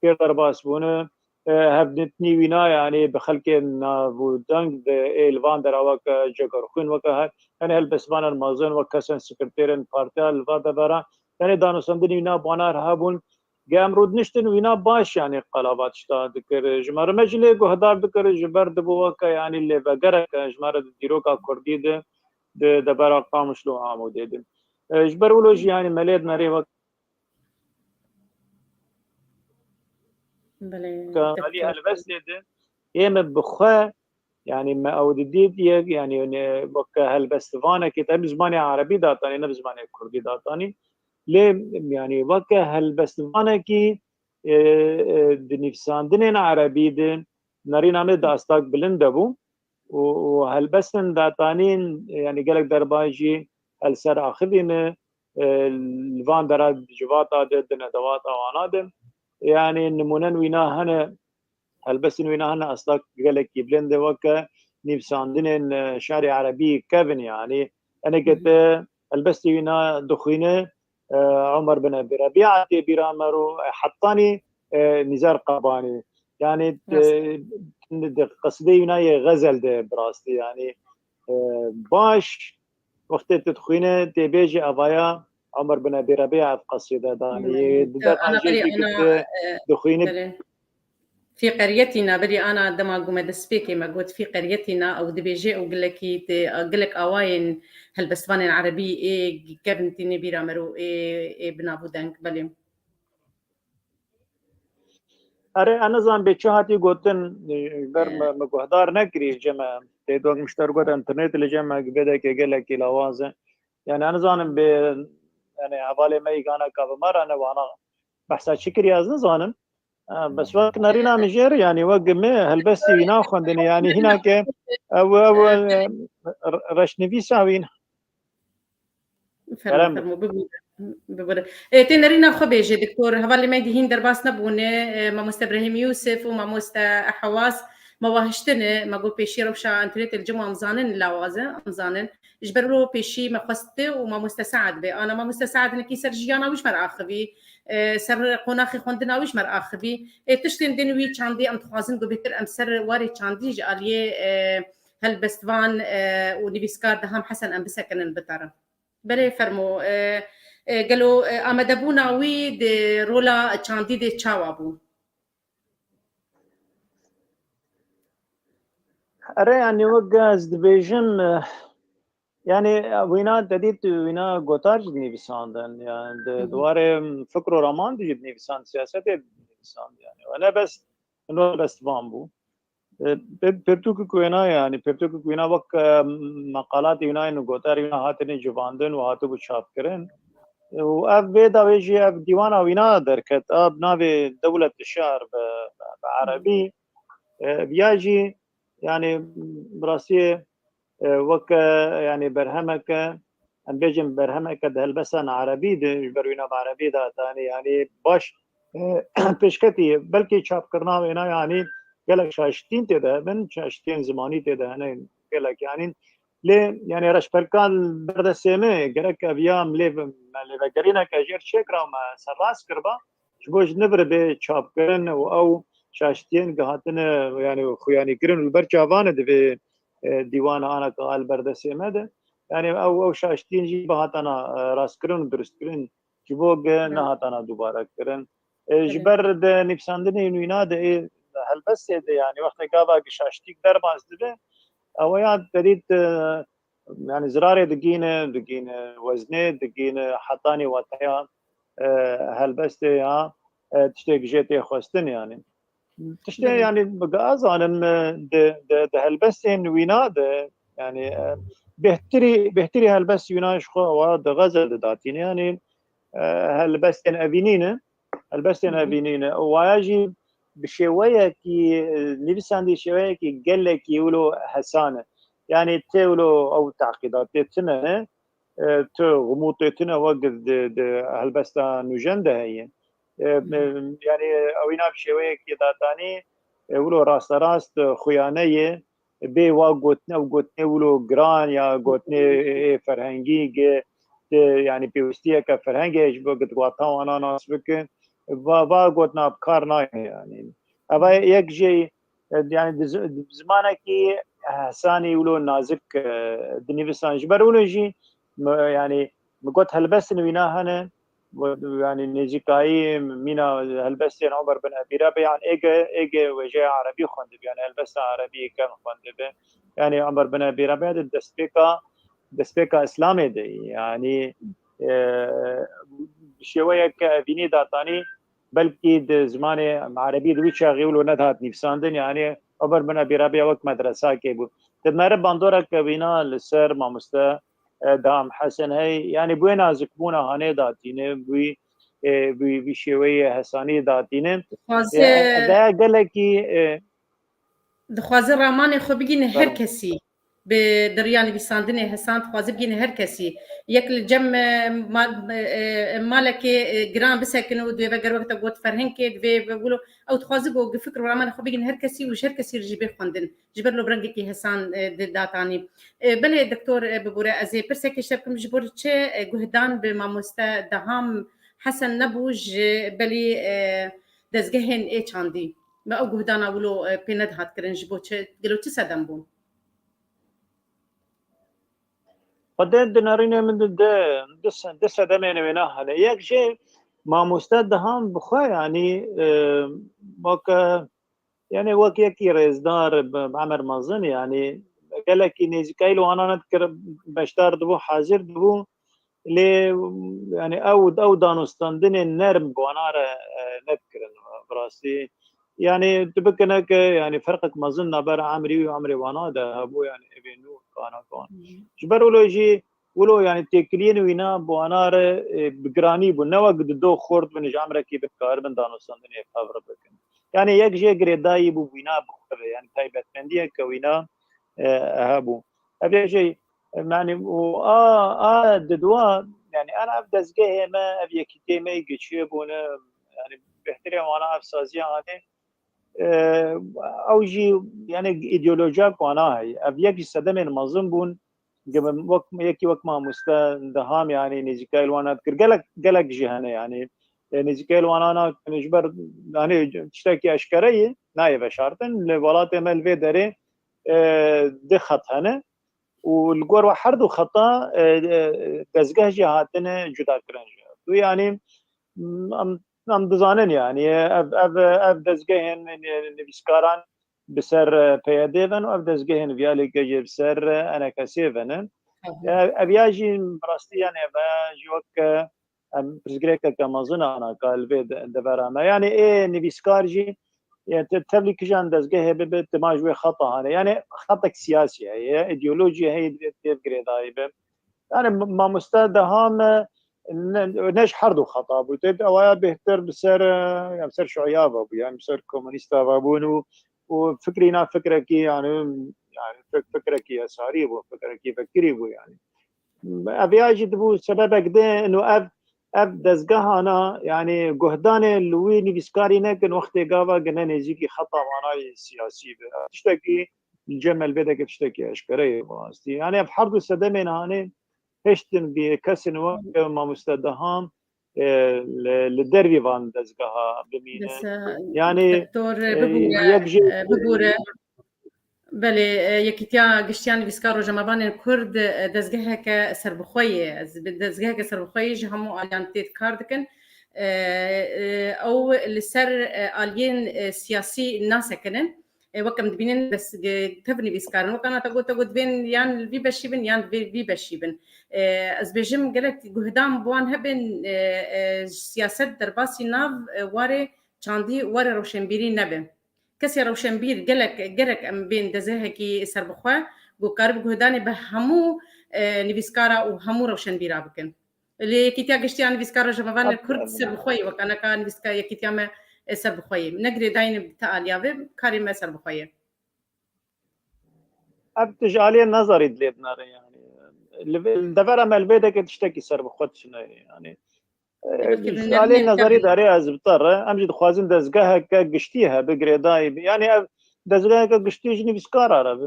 S5: في دربا سبونه هبنتني وينا يعني بخلكين بودنج الفان دراوك جاكرخون وكا يعني هالبسمان المازن وكاسن سكرتيرن بارتال الفادبرا يعني دانو سندني وينا بانار هابون جام رود نشتن وينا باش يعني قلابات شتا ذكر جمار مجلي قهدار ذكر جبر دبوكا يعني اللي بقرك جمار ديروكا كردي ده دبر قامش له عمودي ده جبر ولوج يعني مليد ناري وك علي البس ده يم بخا يعني ما اوديت يعني وكا هالبس فانا كتاب زماني عربي داتاني نفس زماني كردي داتاني ليه يعني وكا هالبسلمانه كي دنيفساندنين عربي دن نارين عمد داستاك بلندبو وهالبسن داتانين يعني قالك درباجي هالسر اخذين الفان دراد جواتا دن ادواتا وانا يعني نمونن وينا هنا هالبسن وينا هنا اصلاك قالك بلند وكا نيفساندنين شعري عربي كافن يعني انا قلت البستي وينا دخينه عمر بن ابي ربيعه بيرامرو حطاني نزار قباني يعني قصدي هنا غزل ده براستي يعني باش وقت تدخينه تبيجي ابايا عمر بن ابي ربيعه في قصيده داني
S2: انا دخينه في قريتنا بري انا عندما قوم دسبيكي ما قلت في قريتنا او دبيجي او قال لك اواين هالبسفان العربي ايه كابنتيني بيرامرو ايه بنابو دانك بلي
S5: اره انا زان بچهاتی گوتن بر مگهدار نکری جمع تدوگ مشترکات انترنت اللي جمع بدا که گله کی لوازه يعني انا زانم ب يعني حواله ما يغانا كابمر انا وانا بحثا شكري ازن زانم بس وقت نرينا مجير يعني وقت ما هلبسي يناخذني يعني هناك او رشنبي ساوين
S2: فرمو فرمو ببر تنرينا خبيجي دكتور هذا ما يدهين درباس نبونه ما مست ابراهيم يوسف وما مست حواس ما واهشتنه ما قول بيشي روشا انترنت الجمعة مزانن لاوازه مزانن جبرلو بيشي ما خسته وما مستساعد به انا ما مستساعد انك سرجيانا وش مر اخبي سر قناخي خوندنا وش مر اخبي تشتين دنوي چاندي ام تخازن قو بيتر ام سر واري چاندي جاليه هل بستوان ونبيسكار دهم حسن ام بسكن بتره بله فرمو قالوا آمدبونا وي دي رولا چاندي دي چاوابو
S5: اره يعني وقاز دبيجن يعني وينا تديت وينا قطار جدني بيساندن يعني دواره فكر ورمان دي جدني بيساند سياسة جدني بيساند يعني وانا بس انه بس بامبو پرتوك كوينا يعني پرتوك كوينا وقت مقالات وينا انه قطار وينا هاتني جواندن وهاتو بشاب كرن وأب بيدا ويجي أب ديوانا وينا دركت أب نابي دولة الشهر بعربي بيجي يعني براسي وك يعني برهمك أم بيجم برهمك ده هلبسان عربي ده بروينا بعربي ده تاني يعني باش بيشكتي بلكي شاف كرنا وينا يعني قالك شاشتين تده من شاشتين زماني تده هنا قالك يعني ليه يعني رش بركان برد سيمه قالك أبيام ليه بقرينا كجير شكرا ما سراس كربا شبوش نبر بشاب كرن أو شاشتين قهاتنا يعني خوياني كرن البرشافان ده ديوان أنا قال برد سيمه ده يعني أو شاشتين جي بهاتنا راس كرن درست كرن جبوق نهاتنا دوباره كرن جبر ده نفساندني نوينا ده هل بس ده يعني وقت قابا شاشتيك درباز ده أو يعني تريد يعني زراري دقينة وزنه دقينة حطاني وطيان هل بس يا تشتيك جيتي خوستن يعني تشتي يعني بقى أظن ده هل بس وينا ده يعني بهتري هل بس وينا شخو واد غزل داتين يعني هل بس أبينينه هل بس أبينينه ويجي بشوية كي نفسان دي شوية كي قال لك يقولوا حسانة يعني تقولوا أو تعقيدات تنا تو غموض تنا وقت هالبستا نجندة هي يعني أوينا بشوية كي داتاني يقولوا راست خيانية بي وقتنا يقولوا جران يا قتنا فرهنجي يعني بيوستيا كفرهنجي يجبو قد قطعوا أنا ناس بكن قتنا بكارنا يعني أبا يكجي يعني زمانك حساني يقولوا نازك دنيفسان جبرونه جي يعني مقت هلبسن وينا هنا يعني نيجيكاي مينا هلبسن عمر بن ابي ربيع يعني ايجا وجاء عربي خند يعني هلبس عربي كان خند يعني عمر بن ابي ربيع دسبيكا اسلامي دي يعني شويه كبيني داتاني بلكي زمان عربي دوي شاغيول وندهات نفساندن يعني عمر بن ابي ربيع وقت مدرسه كيبو تدمر باندورا كبينا للسر ما مستا دام حسن هي يعني بوينا زكبونا هاني داتينه بوي بشويه حساني داتينه ده قال لك
S2: دخوازي رامان خو بگین هر کسی به دریانی بیساندنی حسان خوازی بگین هر کسی یک جم مالك جرام بسكن ودوي بقر وقت قوت فرهن كي دوي بقولوا او تخوازي بو فكر رامان خو بگین هر کسی وش هر کسی رجبي خوندن جبر له برنگ كي حسان داتاني بله دكتور ببوره ازي برسك شبكم جبر چه جهدان بماموستا دهام حسن نبوج بلي دزگهن اي چاندي ما أقول دانا ولو بيند هات كرنج بوتش قالوا تسدم بون
S5: قدين دنارين من دس دمين وينها هلا ياك شيء ما مستد هم بخير يعني وك يعني وك يكي رزدار بعمر مازن يعني قال لك نيزكايلو انا نذكر بشتار دبو حاضر دبو لي يعني او دانستاندن نرم بوانار نذكر براسي يعني تبكنك يعني فرقك ما زلنا بر عمري وعمري وانا ده ابو يعني ابنو انا كون جبر ولو يجي ولو يعني تكلين وينا بوانار بجراني بنوا قد دو خورد من جامره كي بكار من دانو سندني خبر بكن يعني يك جي غريداي بو وينا بخبر يعني تايبت مندي كوينا هابو ابي شيء يعني و ددوا يعني انا ابدا زقه ما ابي كتي ما يجيبون يعني بيحترم وانا افسازي هذه او جي يعني ايديولوژیا کوانا هي اب یک صدمه منظم بون قبل وقت يكي وقت ما مستندهام يعني نزيكا الوانات قلق جهنه يعني نزيكا الوانا نجبر يعني تشتكي اشكريه نايب اشارتن لولات مل في دري دخت هنا والجور وحردو خطا دزگه جهاتنا جدا كرنج يعني ام دزانن يعني اف دزگهن نویسکاران بسر پیاده و اف دزگهن ویالی که بسر انا کسیفن ابياجي براستي يعني ابياجي وك برزقريكا كمازنا انا قال بيد دبرما يعني ايه نويسكارجي يعني تبلي كجان دزگه ببت ماجوي خطا هذا يعني خطا سياسي هي ايديولوجيا هي تفكر دايبه يعني ما مستند هام نش حردو خطا بوتد اويا بهتر بسر يعني بسر شعيابه يعني بسر كومونيستا بابونو وفكرنا فكره كي يعني فكره كي يساري وفكره كي فكري بو يعني ابي اجد بو سبب كده انه اب دزگاه انا يعني جهدان لوي نيفسكاري نكن وقت قاوا جنا نزيكي خطا وانا سياسي تشتكي الجمل بدك تشتكي اشكري واستي يعني بحرب السدمين هاني هشتن بكسن وقت ما مستدهام للدربي فان دزگاه بمينه
S2: بس
S5: يعني
S2: دكتور
S5: يكجي
S2: بگوره بله یکیتیا گشتیان ویسکارو جمعان کرد دزگه که سربخویه دزگه که سربخویه جهمو آلیانتیت کاردکن او لسر آلین سیاسی ناسکنن وكم دبينن بس تبني بيسكارن وكان تقول بين يان في بشيبن يان في بشيبن از بيجم قالت قهدام بوان هبن سياسة درباسي ناف واري چاندي واري روشنبيري نبن كسي روشنبير قالك ام بين دزهكي سربخوا قارب قهداني بهمو نبيسكارا وهمو روشنبيرا بكن اللي كيتيا قشتيان نبيسكارا جمعان كرد سربخوي وكان كان نبيسكا يكيتيا ما سربخوي نقري داين بتاليا كاري ما سربخوي
S5: ابتجالي نظري دليتنا يعني الدفر عمل بيدك تشتكي سربخوت شنو يعني علي نظري داري ازبطر امجد خوازن دزگاه كقشتيها بقريداي يعني دزگاه كقشتي جني بسكار عرب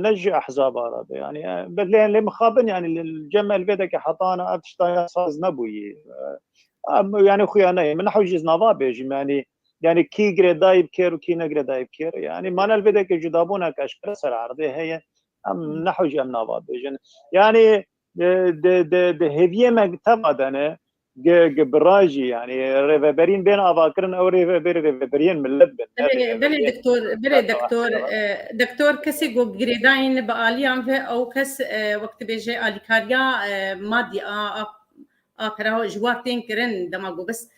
S5: نجي احزاب عرب يعني بدلين لي مخابن يعني الجمع البيدك حطانا ابتشتا صاز نبوي يعني خيانه من حوجز نظابج يعني كي قريداي بكير وكي نقريداي بكير يعني ما البيدك جدابونا كاشكر سر عرضي هي ام نحوج ام نظابج يعني د هيفيه مكتب انا براجي يعني ريفابرين بين افاكرن او ريفابرين من لبن
S2: بلي دكتور كسي جو جريداين باليان في او كس وقت بيجي اليكاريا مادي كراو جواتين كرن دماغو بس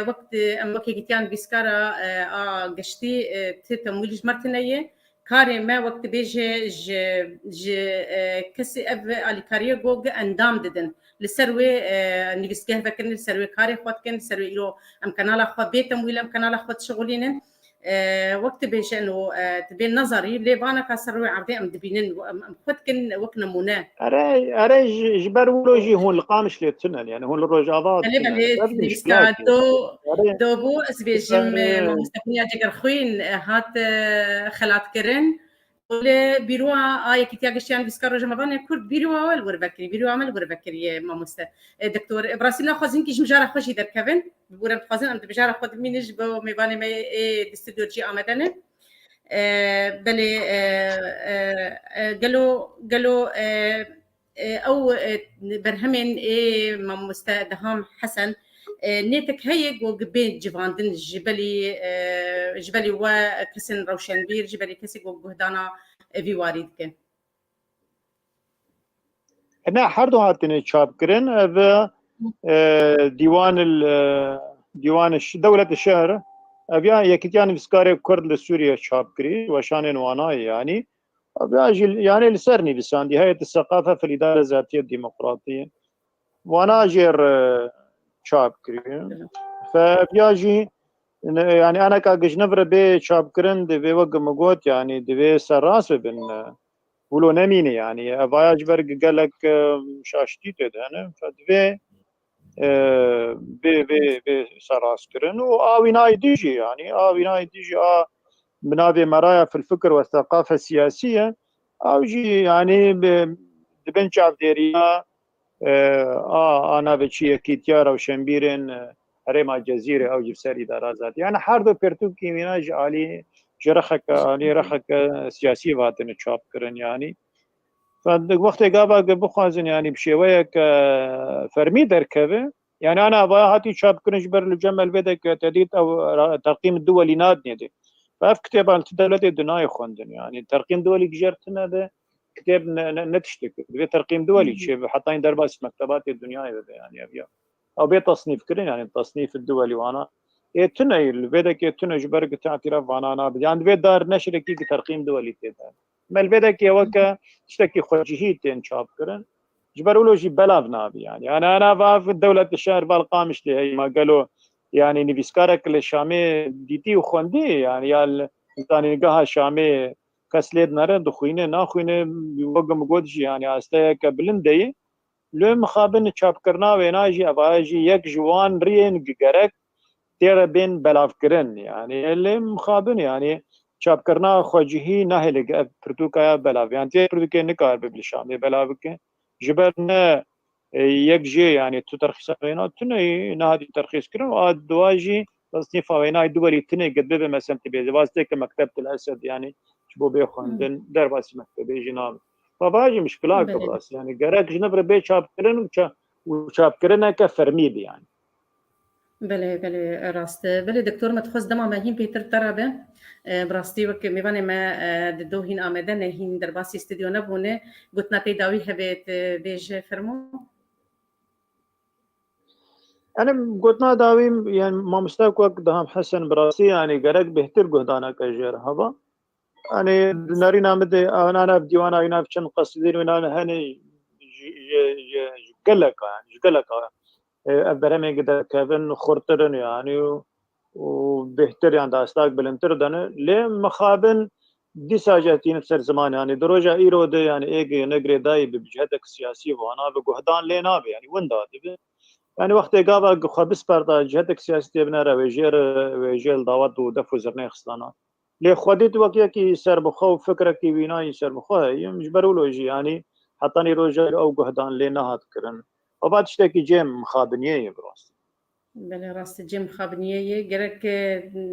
S2: وقت ام وقت جيتيان بيسكارا قشتي تتمويل مرتنيه كاري ما وقت بيجي ج كسي اب اليكاريا جو اندام ددن لسروي نبيسكه فكرن لسروي كاري خوات كن لسروي إلو أم كنالا خوات بيتم ولا أم كنالا خوات شغلين وقت بيش إنه تبين نظري ليه بانا كسروي عبدي أم دبينن أم خوات كن وقت نمونه
S5: أري جبر ولوجي هون القامش ليتسنن يعني هون الرجاضات
S2: اللي نبيسكا دو بو أسبيجم ما مستقنية جگر خوين هات خلات كرن ولا بيروها يكتيا قشيان بيسكارو جمعان كرد بيروها والغربكري بيروها عمل غربكري ما مست دكتور براسيلنا خوازين كيش مجارة خوشي در كفن بورم خوازين أنت مجارة خود مينج بو ميباني ما دستودرجي آمدنه بلي قالوا أو برهمين ما مست دهام حسن نيتك هيك وقبين جفاندن جبلي وكسن روشنبير جبلي كسي وقهدانا في واردك
S5: احنا حردو هاتني تشاب كرن ديوان دولة الشهر ابيا يكتيان بسكاري كرد لسوريا شابكري وشان واناي يعني ابيا يعني لسرني بسان دي هيئة الثقافة في الإدارة الذاتية الديمقراطية وانا جير شابكري فبياجي يعني انا كاجنبر بي شابكرن دي وق مقوت يعني دي سراس بن ولو نميني يعني اباياج برق قال لك شاشتي تدهن فدي بي سراس كرن وآويناي ديجي يعني آويناي ديجي بنابي مرايا في الفكر والثقافة السياسية أو جي يعني دبنش عبديريا أنا بشي كيتيار أو شمبيرين هريما جزيرة أو جبساري دارازات يعني حاردو بيرتوكي مناج علي جرخك علي رخك سياسي واتن تشاب كرن يعني فوقت قابا بخوازن يعني بشوية فرمي دركبه يعني انا هاتي شاب كرنج بر الجمل بدك تديت او ترقيم الدولي نادني دي فاف كتاب عن دولة الدنيا خوندن يعني ترقيم دولي جرتنا ده كتاب نتشتك ترقيم دولي شيء حاطين درباس مكتبات الدنيا يعني ابيا او بي تصنيف كرن يعني التصنيف الدولي وانا يتنى بدك يتنى جبر تعترف انا يعني بيت دار نشر كي ترقيم دولي تدا مال بدك يوكا تشتكي خوجيتين شاب كرن جبروا جي بلاف نابي يعني انا في الدولة الشهر بالقامش لي هي ما قالوا يعني نبيسكارك للشامي ديتي وخوندي يعني يا يعني نقاها شامي كسليد نره دخوينه ناخوينه بيوقم قدجي يعني استيك بلندي لو مخابن چاپ کرنا ویناجي اباجي يك جوان رين گرك تيرا بين بلاف كرن يعني اللي مخابن يعني چاپ کرنا خوجهي نهل پرتوكا بلاف يعني تي پرتوكا نكار ببلشامي بلافك جبرنا يك جي يعني تو ترخيص وينا تني نادي ترخيص كرن ودواجي تصنيف وينا دولي تني قد بي مثلا تبي واسطه مكتبه الاسد يعني شبو بيخوندن درباس مكتبه جناب فباجي مشكلة كبراس يعني قرأت جنبر بيت شاب كرن وشاب كرنا كفرميد يعني
S2: بله راست بله دکتور متخصص دما ما هین پیتر ترابه براستی وک میوانه ما دو هین آمده نه هین در باسی استودیو نبونه گوتنا تی داوی هبت بیج فرمو
S5: أنا قلنا داوي يعني ما مستاك وقت دهم حسن براسي يعني قرأت بهتر قهدانا كجير هذا يعني نارينا مدي أنا بديوانا هنا في شن قصدين وأنا هني جلك يعني جلك أبرمي قدر كيفن خورترن يعني وبهتر يعني داستاك بلنتر دنا ليه مخابن دي ساجاتين بسر زمان يعني دروجة إيرو دي يعني إيجي نقري داي بجهدك سياسي وانا بقهدان لينا يعني وين دادي يعني وقت قابا خبس بردا جهدك سياسي بنا ويجير دعوت ودفو زرني خستانا ليه خودت وقيا كي سر بخو فكرة كي بيناي سر بخو مجبرولوجي يعني حتى روجا أو قهدان لينا هات كرن وبعد اشتكي جيم مخابنية براس
S2: بله راست جيم خابنيه گرك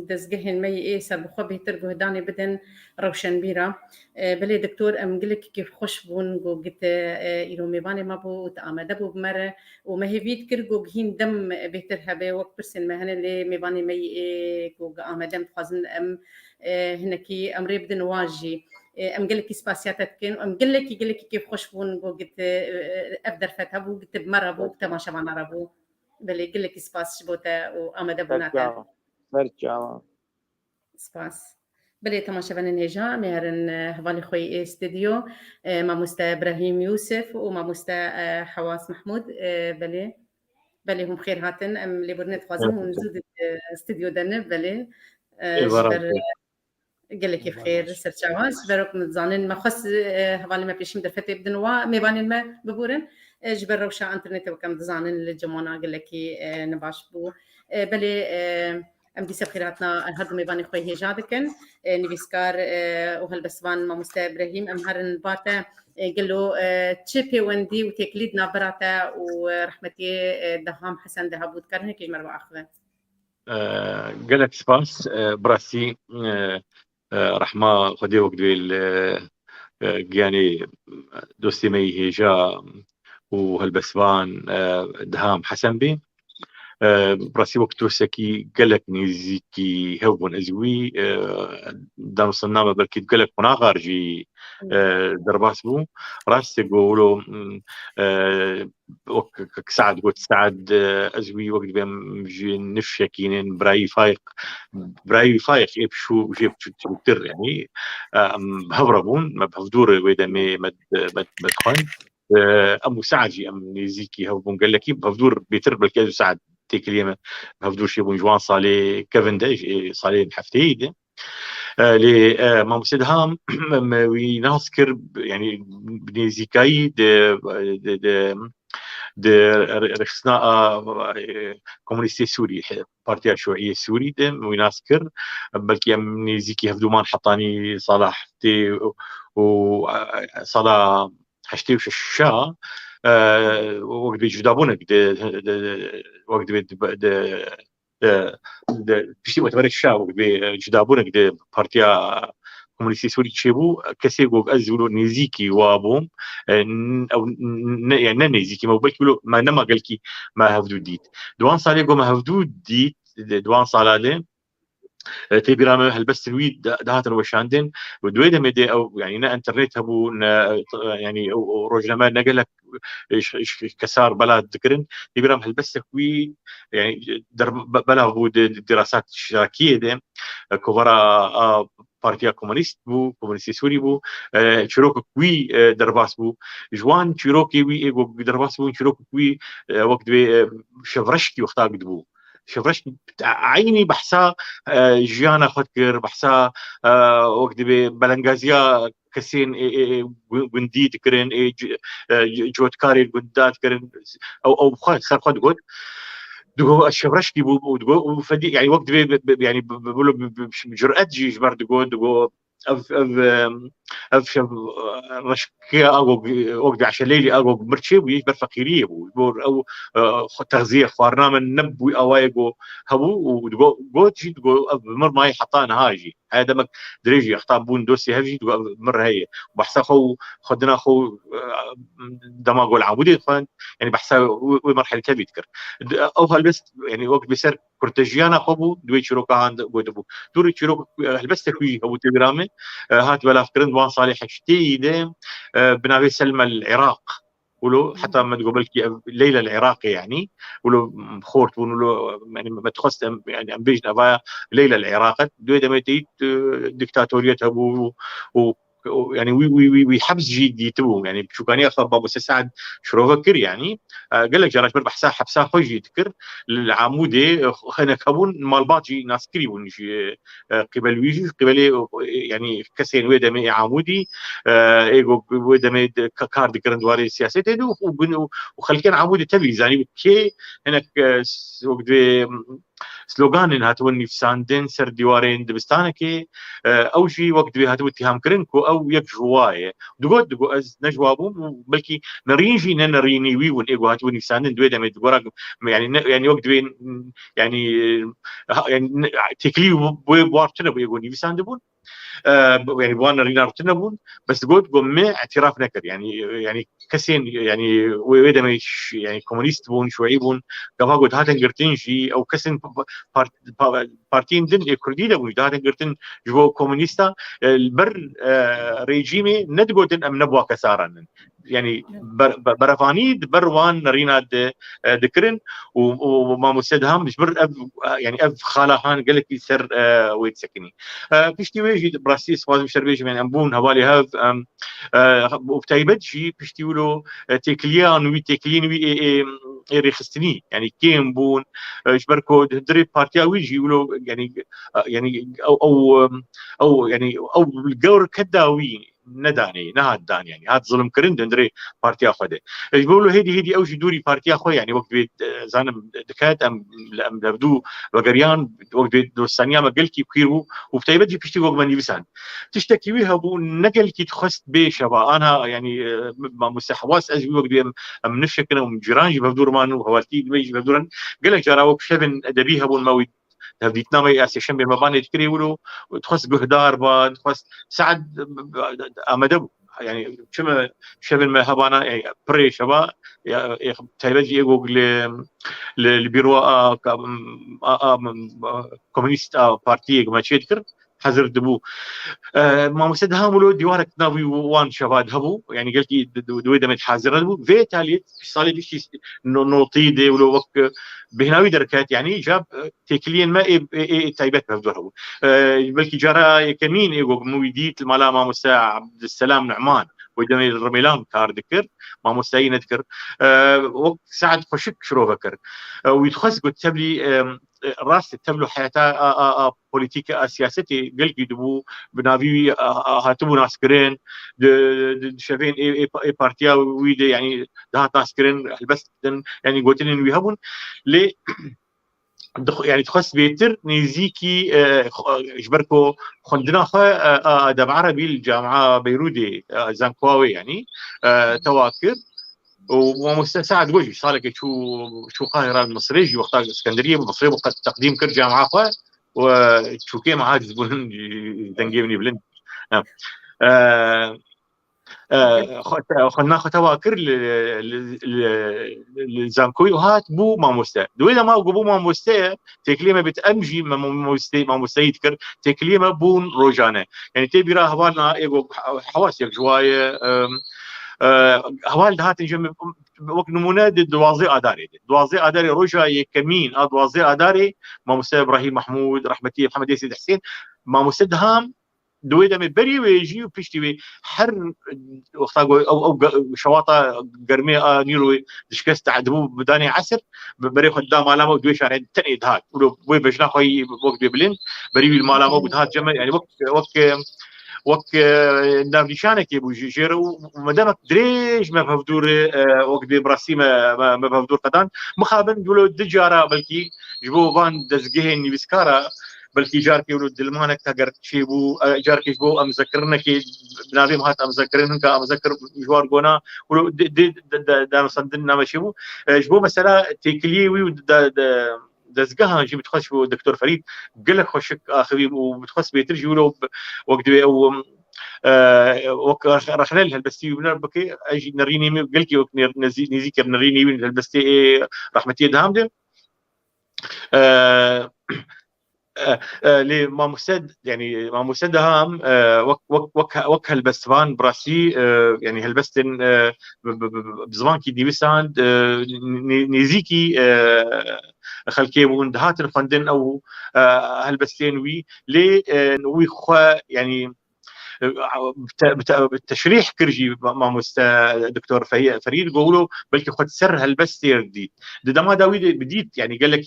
S2: دزگهن مي اي سر بخو بهتر گهداني بدن روشن بيرا بله دكتور ام قلك كيف خوش بون جو قلت ايرو ميباني ما بو تآمده بو بمره وما هي فيد كر جو هين دم بهتر هبه وقت برسن ما هن اللي ميباني مي اي جو آمده متخازن ام هنكي امري بدن واجي ام قلك سباسياتك كن ام قلك كيف خوش بون جو قلت افدر فتها بو قلت بمره بو تماشا معنا ربو بله قلك سباس شبوتا وآمده بناتا
S5: برجع
S2: سباس بله تماشا بنن هجا مهرن هوالي خوي استوديو ما مستا إبراهيم يوسف وما مستا حواس محمود بله هم خير هاتن ام لبرنت خوازم ونزود استوديو دنه بله جبر قلك بخير سرچاواز بروك متزانن ما خص هوالي ما بيشم درفتي بدنوا ميبانن ما ببورن جبر روشا انترنت وكم دزانن الجمونا قلك نباش بو بلي ام دي سفيراتنا هاد ميباني خوي هجادكن نيفيسكار وهالبسوان ما مستا ابراهيم ام هرن باتا قالوا تشيبي وندي وتكليدنا براتا ورحمتي دهام حسن دهابود كرهن كي مروا اخذه
S7: قالك سباس براسي رحمة خدي وقت يعني دوستي مي هيجا وهالبسوان دهام حسن بي براسي وقت سكي قالك نيزيكي هوبون ازوي دام صنامه بركي قالك هنا خارجي درباس بو راس يقولوا سعد قلت سعد ازوي وقت بهم نفشكين براي فايق يبشو جيب تر يعني بهبربون ما بهفدور ويدا مدخن ام سعدي ام نيزيكي هوبون قال لك بهفدور بيتر بالكاز سعد تكليمه بهفدور شي بون جوان صالي كافنديج صالي حفتيد لي ما مسدهام ويناسكر يعني بنيزيكاي د رخصنا كومونيستي سوري بارتيا الشيوعيه السوري ويناسكر بلكي ام نيزيكي هفدومان حطاني صلاح تي وصلاح حشتي وش الشا وقت بيجدابونك وقت بشتي وتبرك الشا وقت بيجدابونك بارتيا كومونيستي سوري تشيبو كسيغو ازولو نيزيكي وابوم او يعني نيزيكي ما بالك ما نما قالكي ما هفدو ديت دوان صالي ما هفدو ديت دوان صالالي تبرام هالبس الويد دهات الوشاندين ودويدا ميدي او يعني نا انترنت هبو يعني روجنما نقلك كسار بلا ذكرن تبرام هالبس وي يعني بلا هو دراسات اشتراكيه دي كوفرا بارتيا كومونيست بو كومونيستي سوري بو تشيروك كوي درباس بو جوان تشيروكي وي ايغو درباس بو تشيروك كوي وقت شفرشكي وقتا قدبو شفرش عيني بحسا جيانا خدكر بحسا وقت بلنغازيا كسين جندي تكرن جوتكاري جندات كرن او خد قد دغو الشفرشكي دغو فدي يعني وقت يعني بقولوا بجرأة جيش برضه دغو اف رشكي وقت عشان ليلي مرتشي ويش برفقيريه او تغذيه خوارنا من نبوي اوايغو هبو ودغو جي دغو مر ماي حطانا هاجي هذا مك دريجي اختار بون دوسي هاجي مر هي بحسا خو خدنا خو دماغ العمودي يعني بحسا مرحله كبير او هالبس يعني وقت بيصير كورتجيانا خبو دوي تشروكا عند بودبو دوري تشروك هالبس تكوي هو تليجرامي هات بلا فكرن وان صالح حشتي ديم بنابي سلمى العراق ولو حتى ما تقول لك ليلى العراقي يعني ولو خورت ولو يعني ما تخص يعني ام بيج نبايا ليلى العراق دوي دمتي ديكتاتوريتها يعني وي حبس جدي تو يعني شو كان ياخذ بابو سعد شرو فكر يعني قال لك جراش بربح ساحه حبسها خوجي تذكر العمودي خنا كابون مال باجي ناس كريبون قبل ويجي قبل يعني كسين ويدا عمودي ايغو ويدا كارد كرندواري سياسه تدو وخلكن عمودي تبي يعني كي هناك وقت سلوغان انها توني في ساندين سر ديوارين دبستانكي او شيء وقت بها اتهام كرنكو او يك جوايه دغو از نجوابهم بلكي نرينجي نريني وي ون ايغو هاتوني في ساندين دويدا ميد يعني وقت بين يعني تكلي بوارتنا بيغوني في ساندبون يعني بوانا رينار تنبون بس قوم اعتراف نكر يعني كسين يعني ويدا يعني كومونيست بون شوي بون قبها قلت هاتن قرتنجي او كسين بارتين دن كرديدا بون هاتن قرتن جو كومونيستا البر ريجيمي ندقودن ام نبوا كسارا يعني برفانيد بروان ريناد ذكرن وما مسدهم مش بر يعني اف خالهان قال لك يسر ويتسكني بيشتي ويجي براسيس فاز شربيش من امبون هوالي هاف وبتايبت شي بيشتي ولو تكليان وي تكلين وي ريخستني يعني كيم بون جبركو دري بارتيا ويجي ولو يعني او يعني او الجور كداوي نداني نهاد دان يعني هاد ظلم كرن دندري بارتيا خده يقولوا هيدي اوجي دوري بارتيا خو يعني وقت زانم دكات ام بدو وغريان وقت دوسانيا ما قلكي كيرو وبتايبتي بيشتي وقت مني بسان تشتكي بها بو نقلكي تخست بشبا انا يعني ما مستحواس اجي وقت ام نفشكنا ومجرانجي بفدور مانو هوالتي بيجي بفدورن قالك جراوك شبن ادبيها بون موي فيتنام ياسي شمبي مباني تكري ولو تخص قهدار با تخص سعد امدبو يعني شما شبل ما هبانا يعني بري شبا تايبجي يقول لبيرو كومونيست بارتي ما تشكر حزر دبو ما مسدها مولو ديوارك نافي وان شباب هبو يعني قلت دويدا متحازر دبو في تالي صار لي شيء نوطي دي ولو وك بهناوي دركات يعني جاب تكلين ما تايبات بهدور هبو بلكي جرى كمين يقول مويديت الملا ما مسا عبد السلام نعمان وجميل الرميلان كار ذكر ما مستعين اذكر وقت سعد خشك شرو بكر ويتخص قلت تبلي راس تبلو حياتها بوليتيكا سياستي قال يدبو بنافي هاتبو ناسكرين شافين اي بارتيا ويد يعني دهات ناسكرين بس يعني قلت لهم ويهبون لي يعني تخص بيتر نيزيكي جبركو خندنا خا دب عربي الجامعه بيرودي زانكواوي يعني تواكر ومستساعد وجه صالك شو قاهره المصري وقت اسكندريه المصري وقت تقديم كر جامعه خا وشو كيما عاد زبون دنجيبني بلند خلنا تواكر للزانكوي وهات بو ما مستا دويدا ما بو ما مستا تكليمه بتامجي ما مستا يذكر تكليمه بون روجانه يعني تبي راه هبالنا حواسك جوايه هوال هات نجم وقت نمونه دوازي اداري روجا يكمين دوازي اداري ما مستا ابراهيم محمود رحمتي محمد ياسين حسين ما مستدهام دويدا من بري ويجي وبيشتي حر وقت او شواطه قرمي نيرو دشكست عدبو بداني عسر بري قدام علامه دوي شارع تنيد هات ولو بوي بجنا خوي وقت بلين بري المالامه بدهات جمع يعني وقت نافنشانك يبو جيرو ومدامك دريج ما بفدور وقت براسي ما بفدور قدان مخابن يقولوا دجاره بلكي جبو فان دزجهن بسكاره بلكي جاركي ولو دلمانك تقر تشيبو جاركي بو ام ذكرنك بنابي مهات ام ذكرنك ام ذكر جوار قونا ولو دا مصدنا ماشيبو جبو مثلا تيكليوي دزقها نجي بتخش الدكتور فريد قال لك خشك اخوي وبتخش بيترجي ولو وقت رخنا لها البستي بنربكي اجي نريني قال لك نزيك نريني البستي رحمتي دهامده لما مسد يعني ما مسد هام وك هالبستفان براسي يعني هالبستن بزمان كي ديبسان نيزيكي خلكي وند هات الفندن او هالبستين وي لي وي يعني بالتشريح كرجي ما مستا دكتور فريد قولوا بلكي خد سر هالبستير دي ده ما داوي بديت يعني قال لك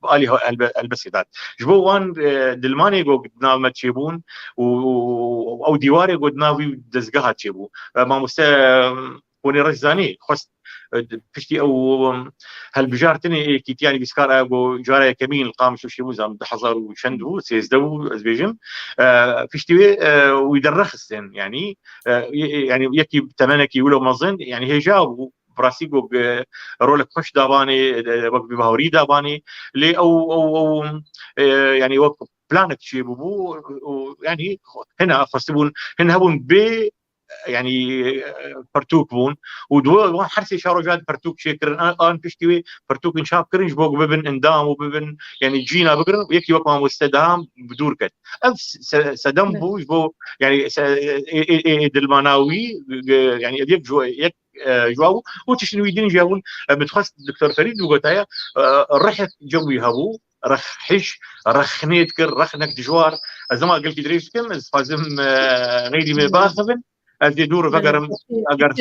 S7: بالي البسيطات جبو وان دلماني قدنا ما تشيبون او ديواري قدنا في دزقها تشيبو ما مستا وني رجزاني خست بشتي او هالبجارتني كيتياني بسكار اغو جاري كمين القام شو شيبو زام حضر وشندو سيزدو ازبيجم بشتي ويدرخسن يعني يكي تمنكي ولو مظن يعني هي جاوبوا براسيكو رولك خوش داباني وقت بهوري داباني لي او يعني وقت بلانك شي بو يعني هنا خصبون هنا هبون بي يعني برتوك بون ودو حرسي شاروجات برتوك شكر ان بيشتوي برتوك ان شاب كرنج بوق ببن اندام وببن يعني جينا بقرن يكي وقت ما مستدام بدور كت اف سدم بو يعني دلماناوي يعني يك جواو وتشنو يدين جاون بتخص الدكتور فريد وقتها رحت جوي هبو رخش رخنيت كر رخنك دجوار زعما قلت دريش كم فازم غيري ما باخذن ادي دور فقرم اقر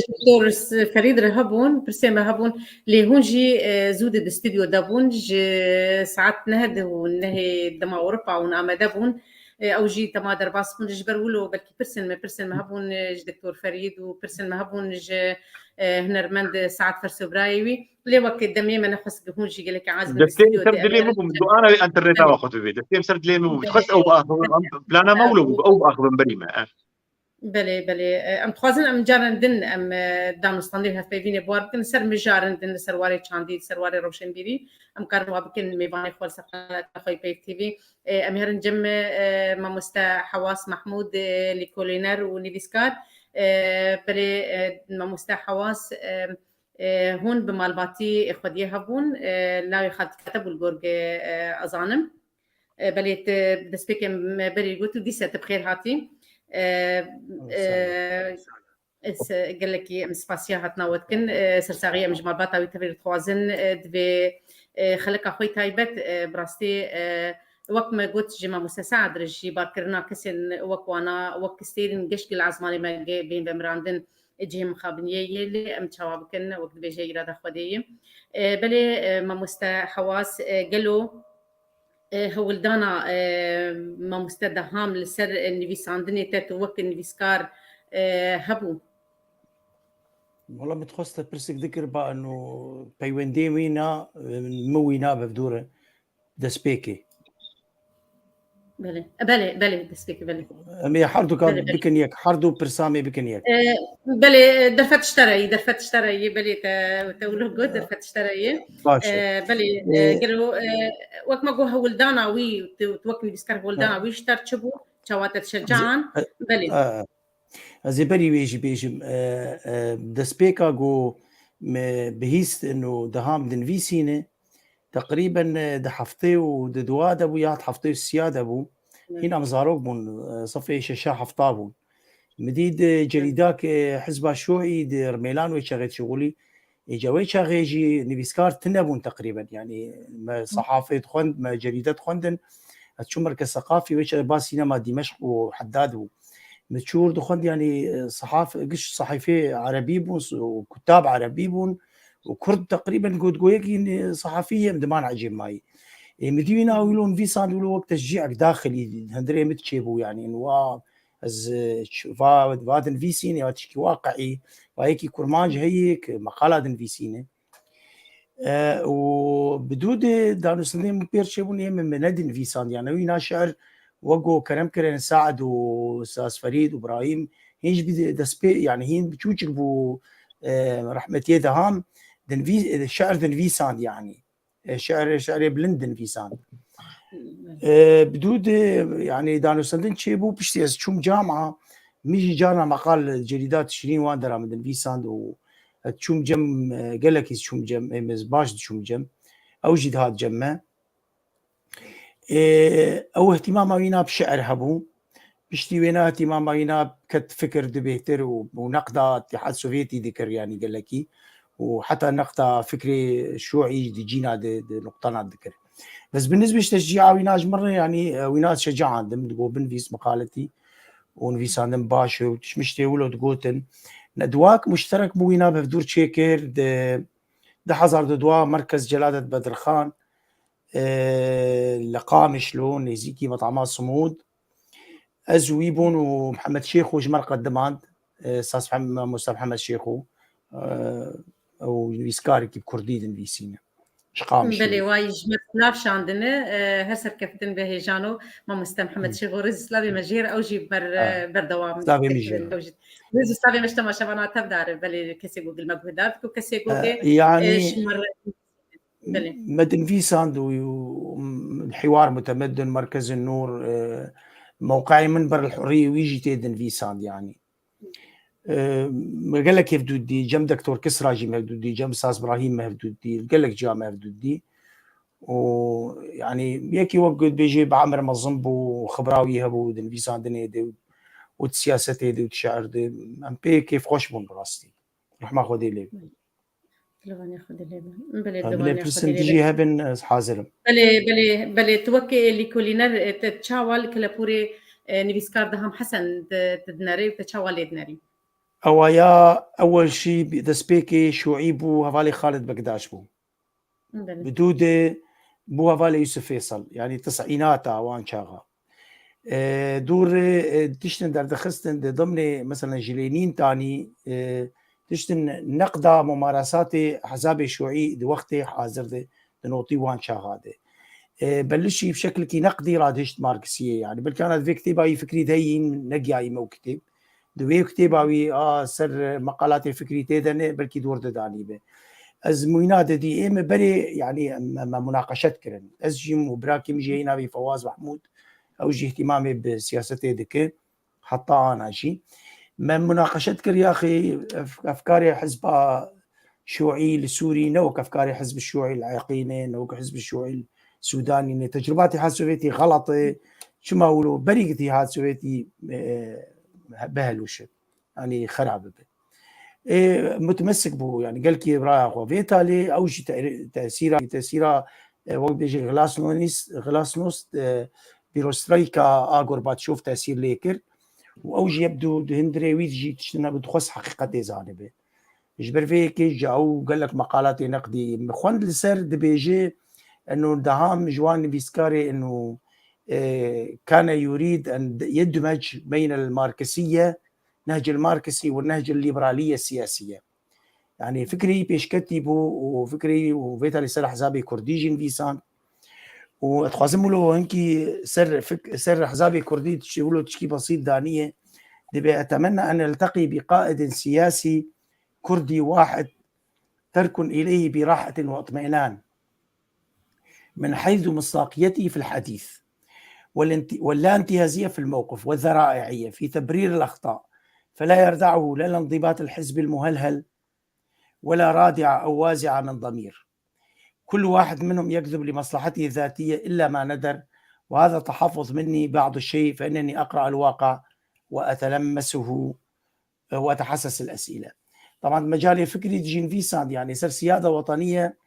S2: دكتور فريد رهبون برسيمه هبون اللي هون جي زود الاستوديو دابون ساعات نهد ونهي دما اوربا ونعم دابون او جي تما درباس بون جبرولو بلكي برسن ما هبون دكتور فريد وبرسن ما هبون هنرمند ساعات فرسو برايوي لي وقت دمي ما نفس هون جي قال لك عازم
S7: الاستوديو سرد لي مو انا انترنت واخذ في فيديو سرد لي مو بتخص او باخذ بلانا مولو او باخذ بريمه
S2: بله ام خوازن ام جارندن ام دانستانی هست ببینه بوار بکن سر مجارندن سرواری چاندی سرواری روشن بیری ام کارم وابکن میوانی خال سخنات خواهی پیک تیوی ام هرن جم ما مستا حواس محمود لیکولینر و نیویسکار بله ما مستا حواس هون بمالباتی خودیه هبون لاوی خد كتب الجورج أظانم بليت دسبيكم بري قلت ديسة بخير هاتي قال لك مسباسيا هاتنا وتكن سرساغية مجمال باتا ويتفير توازن دبي خلق أخوي تايبت براستي وقت ما قلت جمع مستساعد رجي باركرنا كسن وقوانا وقت ستيرين قشق العزماني ما بين بمراندن جيم خابنيه يلي ام تشاوبكن وقت بيجي إرادة خودية بلي ما مستا حواس قالوا هولدانا ما مستدهام لسر نيفيساندني تاتو وقت نيفيسكار هبو
S8: والله متخصصة برسك ذكر بقى انه بيوندي وينا موينا بفدورة دسبيكي
S2: بله دسبيكي بله
S8: امي حردو كان بكنيك حردو برسامي بكنيك
S2: بله درفت اشتري بله تقوله جود درفت اشتري بله قالوا وقت ما جو هولدانا وي توقني بيسكر هولدانا وي اشتر شبو شوات تشجعان بله
S8: زي بري بيجي دسبيكا جو بهيست انه دهام دن في سينه تقريبا دحفتي ودواد ابو يات حفتي السياد ابو هنا مزاروك بون صفي شاشا حفطابون مديد جريداك حزب شوعي دير ميلان ويشغل شغلي جوي شغيجي نيفيسكار تنبون تقريبا يعني ما صحافه خوند ما جريدات خوندن تشو مركز ثقافي ويش باس سينما دمشق وحداد متشور دخوند يعني قش صحيفه عربي بون وكتاب عربي بون وكرد تقريبا قد قويكي صحفيه مدمان عجيب ماي مدينا يقولون في صار يقولوا وقت تشجيعك داخلي هندري متشيبو يعني انه از فادن في سينه وتشكي واقعي وهيك كرمانج هيك مقالات في سينه وبدود دانو سنين بيرشيبون من ندن في سان يعني وينا شعر وقو كرم كرن سعد واستاذ فريد وابراهيم هيج دسبي يعني هين بتشوجك بو رحمه يدهم دن في شعر دن في سان يعني شعر بلندن في سان بدود يعني دانو سندن تشيبو بشتي از شوم جامعه ميجي جانا مقال جريدات 20 واندرا من في ساند و تشوم جم قالك شوم جم مزباش شوم جم اوجد هاد جمه او اهتمام وينا بشعر هبو بشتي وينا اهتمام وينا كت فكر دبيتر ونقد الاتحاد السوفيتي ذكر يعني قال لك وحتى نقد فكري شيوعي دي جينا دي نقطنا ذكر بس بالنسبه لتشجيع ويناج مره يعني ويناج شجاع عندهم تقول بنفيس مقالتي ونفيس عندهم باش وتشمشتي ولو تقولن ندواك مشترك بوينا بفدور تشيكر ده حضر دوا مركز جلالة بدر خان لقام شلون يزيكي مطعمات صمود ازويبون ومحمد شيخو جمر قدماند استاذ محمد شيخو او يسكاري كيف كرديدن في سينا
S2: بلي واي جمت نافش عندنا هسر كفتن بهيجانو ما مستم محمد شيخو سلافي مجير او جيب بردوام
S8: سلافي مجير
S2: رز سلافي مجتمع شبانا تبدار بلي كسي جوجل مجهودات وكسي جوجل
S8: يعني مدن في ساند الحوار متمدن مركز النور موقعي منبر الحريه ويجي تيدن في ساند يعني قال لك كيف دودي جم دكتور كسرى جي مهدودي جم استاذ ابراهيم مهدودي قال لك جا مهدودي ويعني ياكي وقت بيجي بعمر مظنب وخبراوي يهبوا دن في ساند دي والسياسه دي والشعر دي ام بي كيف خوش بون براستي رح ما خذي لي
S2: لغاني خذي لي
S8: بلي برسنتيجي هبن حاضر
S2: بلي توكي اللي كولينر تتشاول كلابوري نيفيسكار دهم حسن تدناري وتتشاول يدناري
S8: أويا أول شيء دسبيكي شوعي بو هفالي خالد بقداش بو بدودة بو هفالي يوسف فيصل يعني تسعينات وان شاغا دور تشتن در دخستن ضمن مثلا جلينين تاني تشتن نقدا ممارسات حزاب شوعي دي وقتي حاضر دي نوطي وان شاغا دي بلشي بشكل كي نقدي رادشت ماركسية يعني بل كانت في كتابة فكري دهين نقيا موكتب دوی كتاباوي سر مقالات فكري تيدن بركي دور داني به از موينات دي ام بري يعني مناقشات كرن از جيم وبراكي مجي هنا بفواز محمود او جي اهتمامي بسياسته دك حتى انا شي ما مناقشات كر يا اخي افكاري حزب شيوعي السوري نوك افكاري حزب الشيوعي العراقي نوك حزب الشيوعي السوداني تجرباتي حال سوفيتي غلطه شو ما اقولوا بريقتي هاد سوفيتي بهلوش يعني خراب به متمسك بو يعني قال كي برايا وبالتالي اوجي تاثيرا وقت بيجي غلاسنوس بيروسترايكا غورباتشوف تاثير ليكر واوجي يبدو هندري ويجي تشنا بتخص حقيقه دي زانبه جبر فيك جاو قال لك مقالات نقدي مخوند لسر دبيجي انه دهام جوان بيسكاري انه كان يريد ان يدمج بين الماركسيه نهج الماركسي والنهج الليبراليه السياسيه يعني فكري بيشكتبو وفكري وفيتالي سر حزابي كرديجين فيسان واتخازم له هنكي سر حزابي كردي تشيولو تشكي بسيط دانيه دبي اتمنى ان التقي بقائد سياسي كردي واحد تركن اليه براحه واطمئنان من حيث مصداقيته في الحديث واللا انتهازيه في الموقف والذرائعيه في تبرير الاخطاء فلا يردعه لا الانضباط الحزبي المهلهل ولا رادعه او وازعه من ضمير. كل واحد منهم يكذب لمصلحته الذاتيه الا ما ندر، وهذا تحفظ مني بعض الشيء فانني اقرا الواقع واتلمسه واتحسس الاسئله. طبعا مجال الفكري جين فيساند يعني صار سياده وطنيه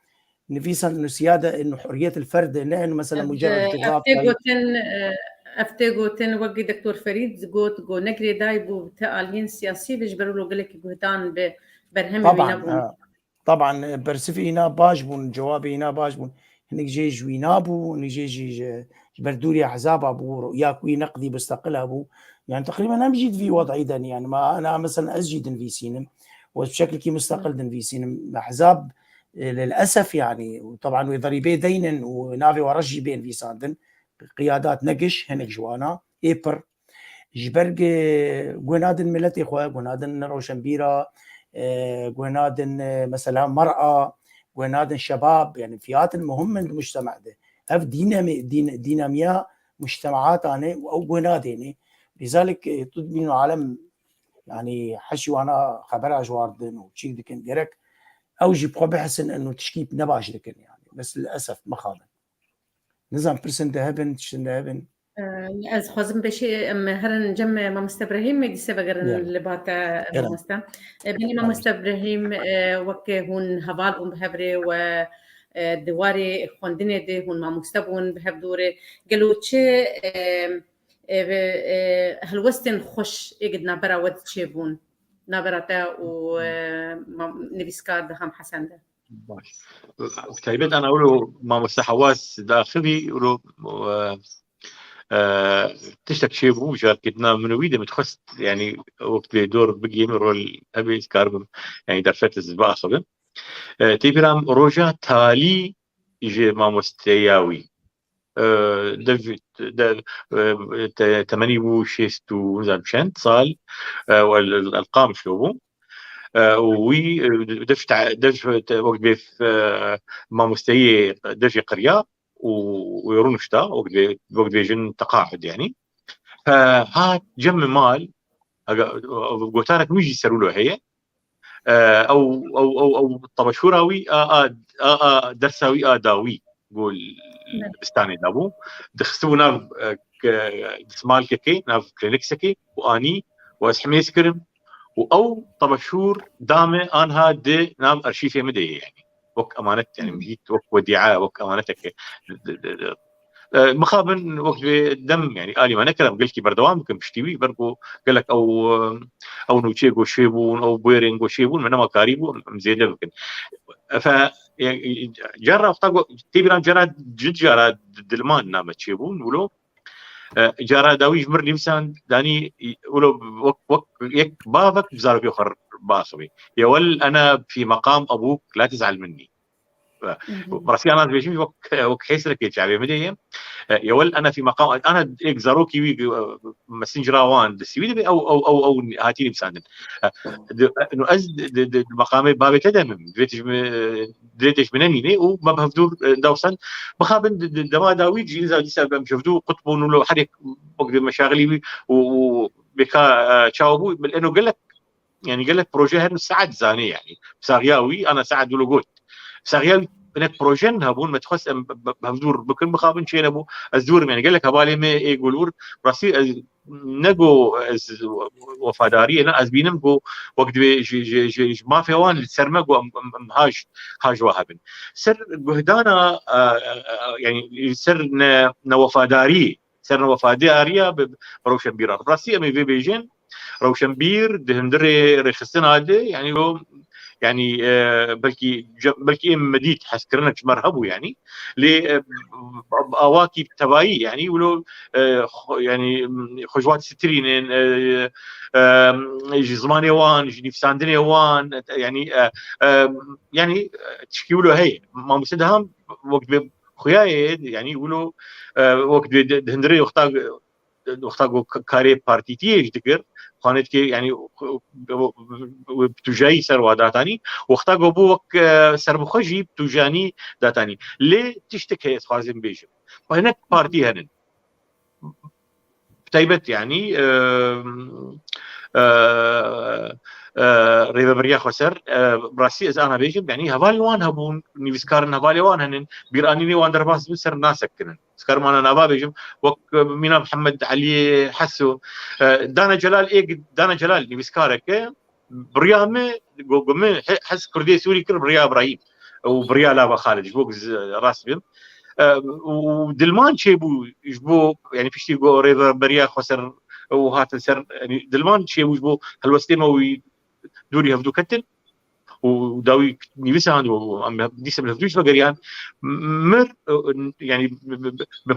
S8: نفيساند انه سياده انه حريه الفرد انه مثلا مجرد
S2: افتيغوتن وقي دكتور فريد قوت جو نقري دايبو تالين سياسي بيجبروا له قالك بهتان برهم
S8: طبعا برسفي هنا باجبون جوابي هنا باجبون هنك جي جوينابو هنك جي بردوري احزاب ابو رؤياكوي نقدي بستقل ابو يعني تقريبا انا بجيت في وضعي دني يعني ما انا مثلا اسجد انفيسينم وبشكل كي مستقل انفيسينم احزاب للاسف يعني وطبعا وضريبي دينن ونافي ورجي بين فيساندن قيادات نقش هنك جوانا ايبر جبرق جوينادن ملتي اخويا جوينادن روشنبيرا جوينادن مثلا مرأة جوينادن شباب يعني فئات مهمة المجتمع ده هف دينامية مجتمعات أنا أو جوينادين لذلك تدبين عالم يعني حشي وانا خبرها جواردن وشي دكن ديرك أو جيب بحسن إنه تشكيب نباش دكن يعني بس للأسف ما خاضن نظام برسن دهبن تشن دهبن
S2: از خوازم بشي هرن جم مامست ابراهيم دي سبغرن لباتا مامستا بني مامست ابراهيم وكه هون هبال بهبري و دواري خوندنه ده هون مامستبون بهبدوره قالوا تشي هلوستن خوش يقدنا برا ود تشيبون نابراتا و نبيسكار دهم حسن ده
S7: تايبت انا اقوله مامست حواس داخلي اقوله تشتك شيبو جاكتنا منويدة متخص يعني وقت دور بقي من رول أبي كاربم يعني درفت الزباء خبر تيبرام روجا تالي يجي ما مستياوي دف تماني وشيستو نزل بشنت صال والأرقام شلوبو وي دف وقت بيف ما مستيا دف قرية ويرون شتا وقت بيجن تقاعد يعني فهات جم مال قوتانك مش يسروا له هي او طبشوراوي درساوي داوي قول بستاني دابو دخستو ناف دسمال كي ناف كلينكسكي واني واسحمي سكرم او طبشور دامه انها دي ناف ارشيفي مدي يعني وك امانه يعني مجيت وك وديعه وك امانتك مخابن وقت دم يعني الي ما نكلم قلت بردوام كم بشتوي برقو قال لك او نوتشيغو شيبون او بويرينغو شيبون منما قريبو مزيده ممكن ف جرى اختار تيبران جرى جد جرى دلمان نام تشيبون ولو جرى داوي جمر لمسان داني ولو وك يك بابك بزارك يخر باصبي يا ول انا في مقام ابوك لا تزعل مني براسي انا بيجي وك حيس لك شعبي مدي يول انا في مقام انا هيك زاروكي مسنجر وان دسوي او هاتيني بساندن انه از مقامي بابي تدم دريتش منني وما بهفدور دوسن بخابن دما داوي جي زاد سبب شفتو قطبون ولا حرك بقدر مشاغلي وبكا تشاوبو لانه قال لك يعني قال لك بروجي هذا سعد زاني يعني بساغياوي انا سعد ولا قلت بساغياوي هناك بروجين هبون ما تخص بهدور بكل مخابن شيء ابو ازدور يعني قال لك هبالي ما يقولور راسي نجو وفاداري انا ازبينم جو وقت ما في وان سرمق هاج وهبن سر جهدانا يعني سر وفاداري سر وفاداريه بروشن بيرار راسي ام في بيجين روشن بير دهندري رخصتنا هذا يعني بلكي مديت حسكرنا مرهبو يعني لأواكي تبايي يعني ولو يعني خجوات سترين زماني وان نفساندني وان يعني تشكيولو هي ما مسدهم وقت خوياي يعني يقولوا وقت دهندري وقتاغو كاري بارتيتي تقر خانت كي يعني بتجاي سر داتاني وقتاغو بوك سر بخجي بتجاني داتاني ليه تشتكي خازم بيجم وهناك بارتي هنن بتايبت يعني ريبا بريا خسر براسي از انا بيجم يعني هبالوان هبون نيفسكارن هبالوان هنن بيرانيني وان درباس بسر ناسكنن سكر ما انا نابا بيجم وك مينا محمد علي حسو دانا جلال نيفسكارك بريامه قوم حس كردي سوري كر بريا ابراهيم وبريا لابا خالد جبوك راس بهم ودلمان شيبو يجبو يعني فيشتي جو ريبا بريا خسر وهات سر يعني دلمان شيبو يجبو هالوستيمه دوري هفدو كتن وداوي نيفسان وديس بلفدوش بقريان مر يعني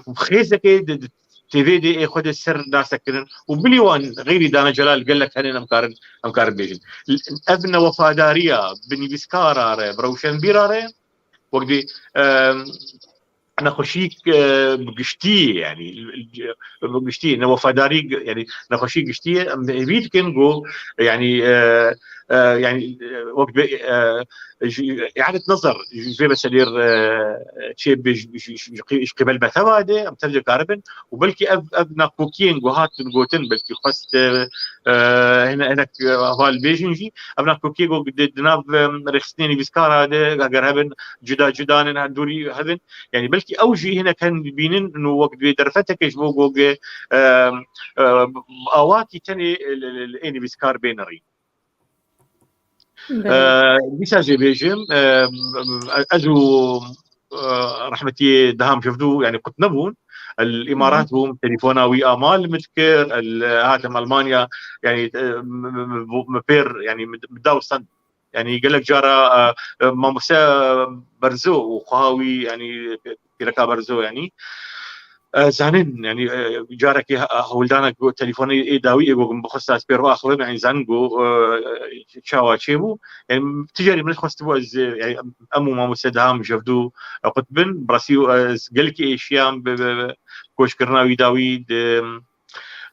S7: بخيزك تي في دي خد السر ناسكن وبليوان غير دانا جلال قال لك هنن امكار بيجن ابن وفاداريه بني بسكاراره بروشن بيراره وقدي انا خشيك بقشتي يعني بقشتي انه وفاداري يعني نخشي قشتي بيت كان جو يعني يعني وقت اعاده نظر في مسالير شيء قبل بثواده امتلك كاربن وبلكي ابنا كوكين جوهات جوتن بلكي خست هناك هوال بيجنجي ابنا كوكي جو دناب رخصتني بسكار هذا قربن جدا دوري هذن يعني بلكي اوجي هنا كان بينن انه وقت درفتك يجبو جو اواتي تاني اني بسكار بينري ميساجي بيجم ازو رحمتي دهام شفتو يعني قلت نبون الامارات هم تليفوناوي امال متكر هاتم المانيا يعني مبير يعني مداوسن يعني قال لك جارة ماموسا برزو وخاوي يعني كيركا برزو يعني زانين يعني جارك ولدانك تليفوني داوي يقول بخصها سبيرو اخر يعني زانجو تشاوا تشيبو يعني تجاري من خصتو يعني امو ما مسدهم جفدو قطبن براسيو قال لك اشيام كوش كرناوي داوي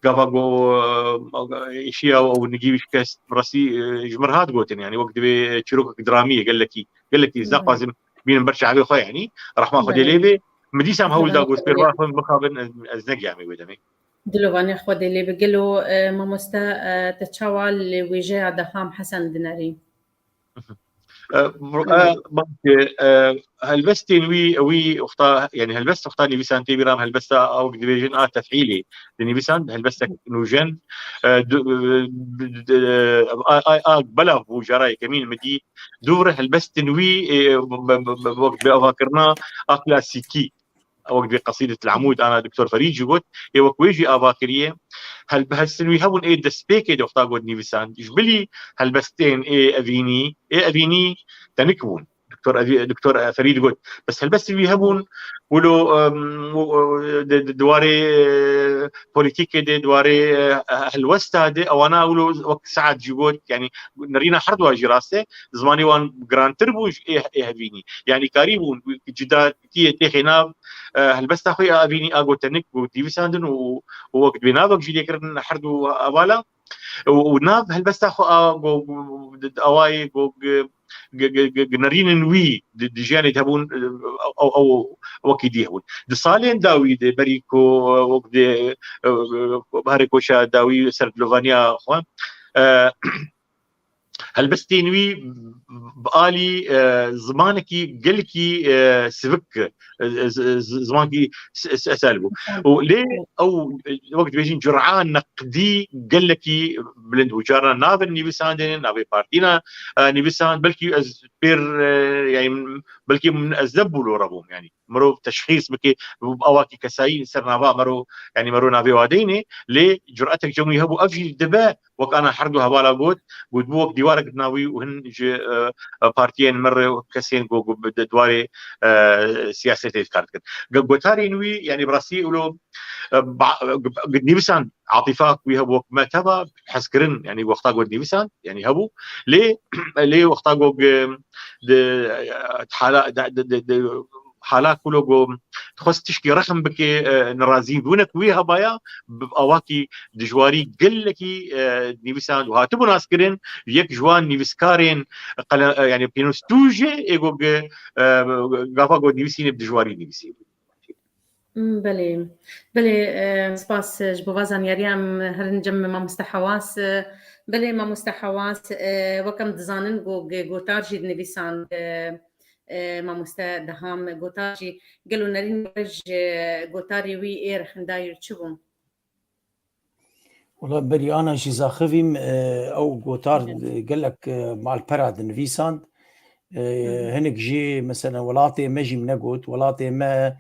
S7: قافاغو اشياء او نجيب كاس براسي جمرهات قوتن يعني وقت بشروك دراميه قال لك زاقازم بين برشا عليه خو يعني راح ما خدي ليبي مديسام هول داغوس بيرواخن مخابن ازنق يعني ودمي
S2: دلواني خودي اللي بقلو ما مستا تتشاوال ويجي دهام حسن ديناري
S7: هلبستين وي اختا يعني هلبست اختار نيفيسان تيبرام هلبست او ديفيجن تفعيلي نيفيسان هلبست نوجن بلا بوجراي كمين مدي دور هلبست وي وقت بافاكرنا كلاسيكي وقت بقصيده العمود انا دكتور فريد قلت وكويجي افاكريه هل بهالسنوي هون ايه دسبيك دو اختار نيفيسان جبلي هلبستين ايه افيني تنكبون دكتور فريد قلت بس هل بس بيهبون ولو دواري بوليتيكي دي دواري هالوستا دي او انا ولو وقت ساعات جيبوت يعني نرينا حرد واجي راسه زماني وان جران تربو هبيني يعني قريبون جدا تي خناب هل بس اخوي ابيني اقول تنك ودي ساندن ووقت بينابك جي ذكر حرد ابالا وناب هل بس اخو اواي نرين نوي دجاني تهبون او وكيد يهون دصالين داوي بريكو وقد باريكوشا داوي سردلوفانيا اخوان هل بس تنوي بقالي زمانكي قلكي سبك زمانكي اسالبو وليه او وقت بيجين جرعان نقدي قلكي بلند وجارنا نافل نيبساندين نافي بارتينا نيبساند بلكي از بير يعني بلكي من ازدبوا له ربهم يعني مرو تشخيص بكي اواكي كساين سرنا مرو يعني مرو نافي واديني ليه جرأتك جمي هبو افجي دبا وكان حردو هبالا بود بوك ديوارك ناوي وهن بارتيين مره كسين دواري سياسه كانت قوتاري نوي يعني براسي ولو قد نيبسان عاطفه ويهبوك ما تبا حسكرن يعني وقتا قد نيبسان يعني هبو ليه وقتا قد حالات كله تخص تشكي رقم بكي نرازين دونك ويها بايا بأواكي دجواري قلكي نيبسان وهاتبو ناسكرين يك جوان نيبسكارين يعني بينوستوجي ايقو غافا قد نيبسين بدجواري نيبسين
S2: بله سپاس جبوازان یاریام هرن جم ما مستحواس بله ما مستحواس وكم دزانن گوتار جید نویسان ما مستدهم گوتاجی قالوا نرين وج گوتاري وي اير خنداير تشبون
S8: والله بري انا شي زاخفيم او جوتار قال لك مع البراد نفيساند هنك جي مثلا ولاتي مجي منقوت ولاتي ما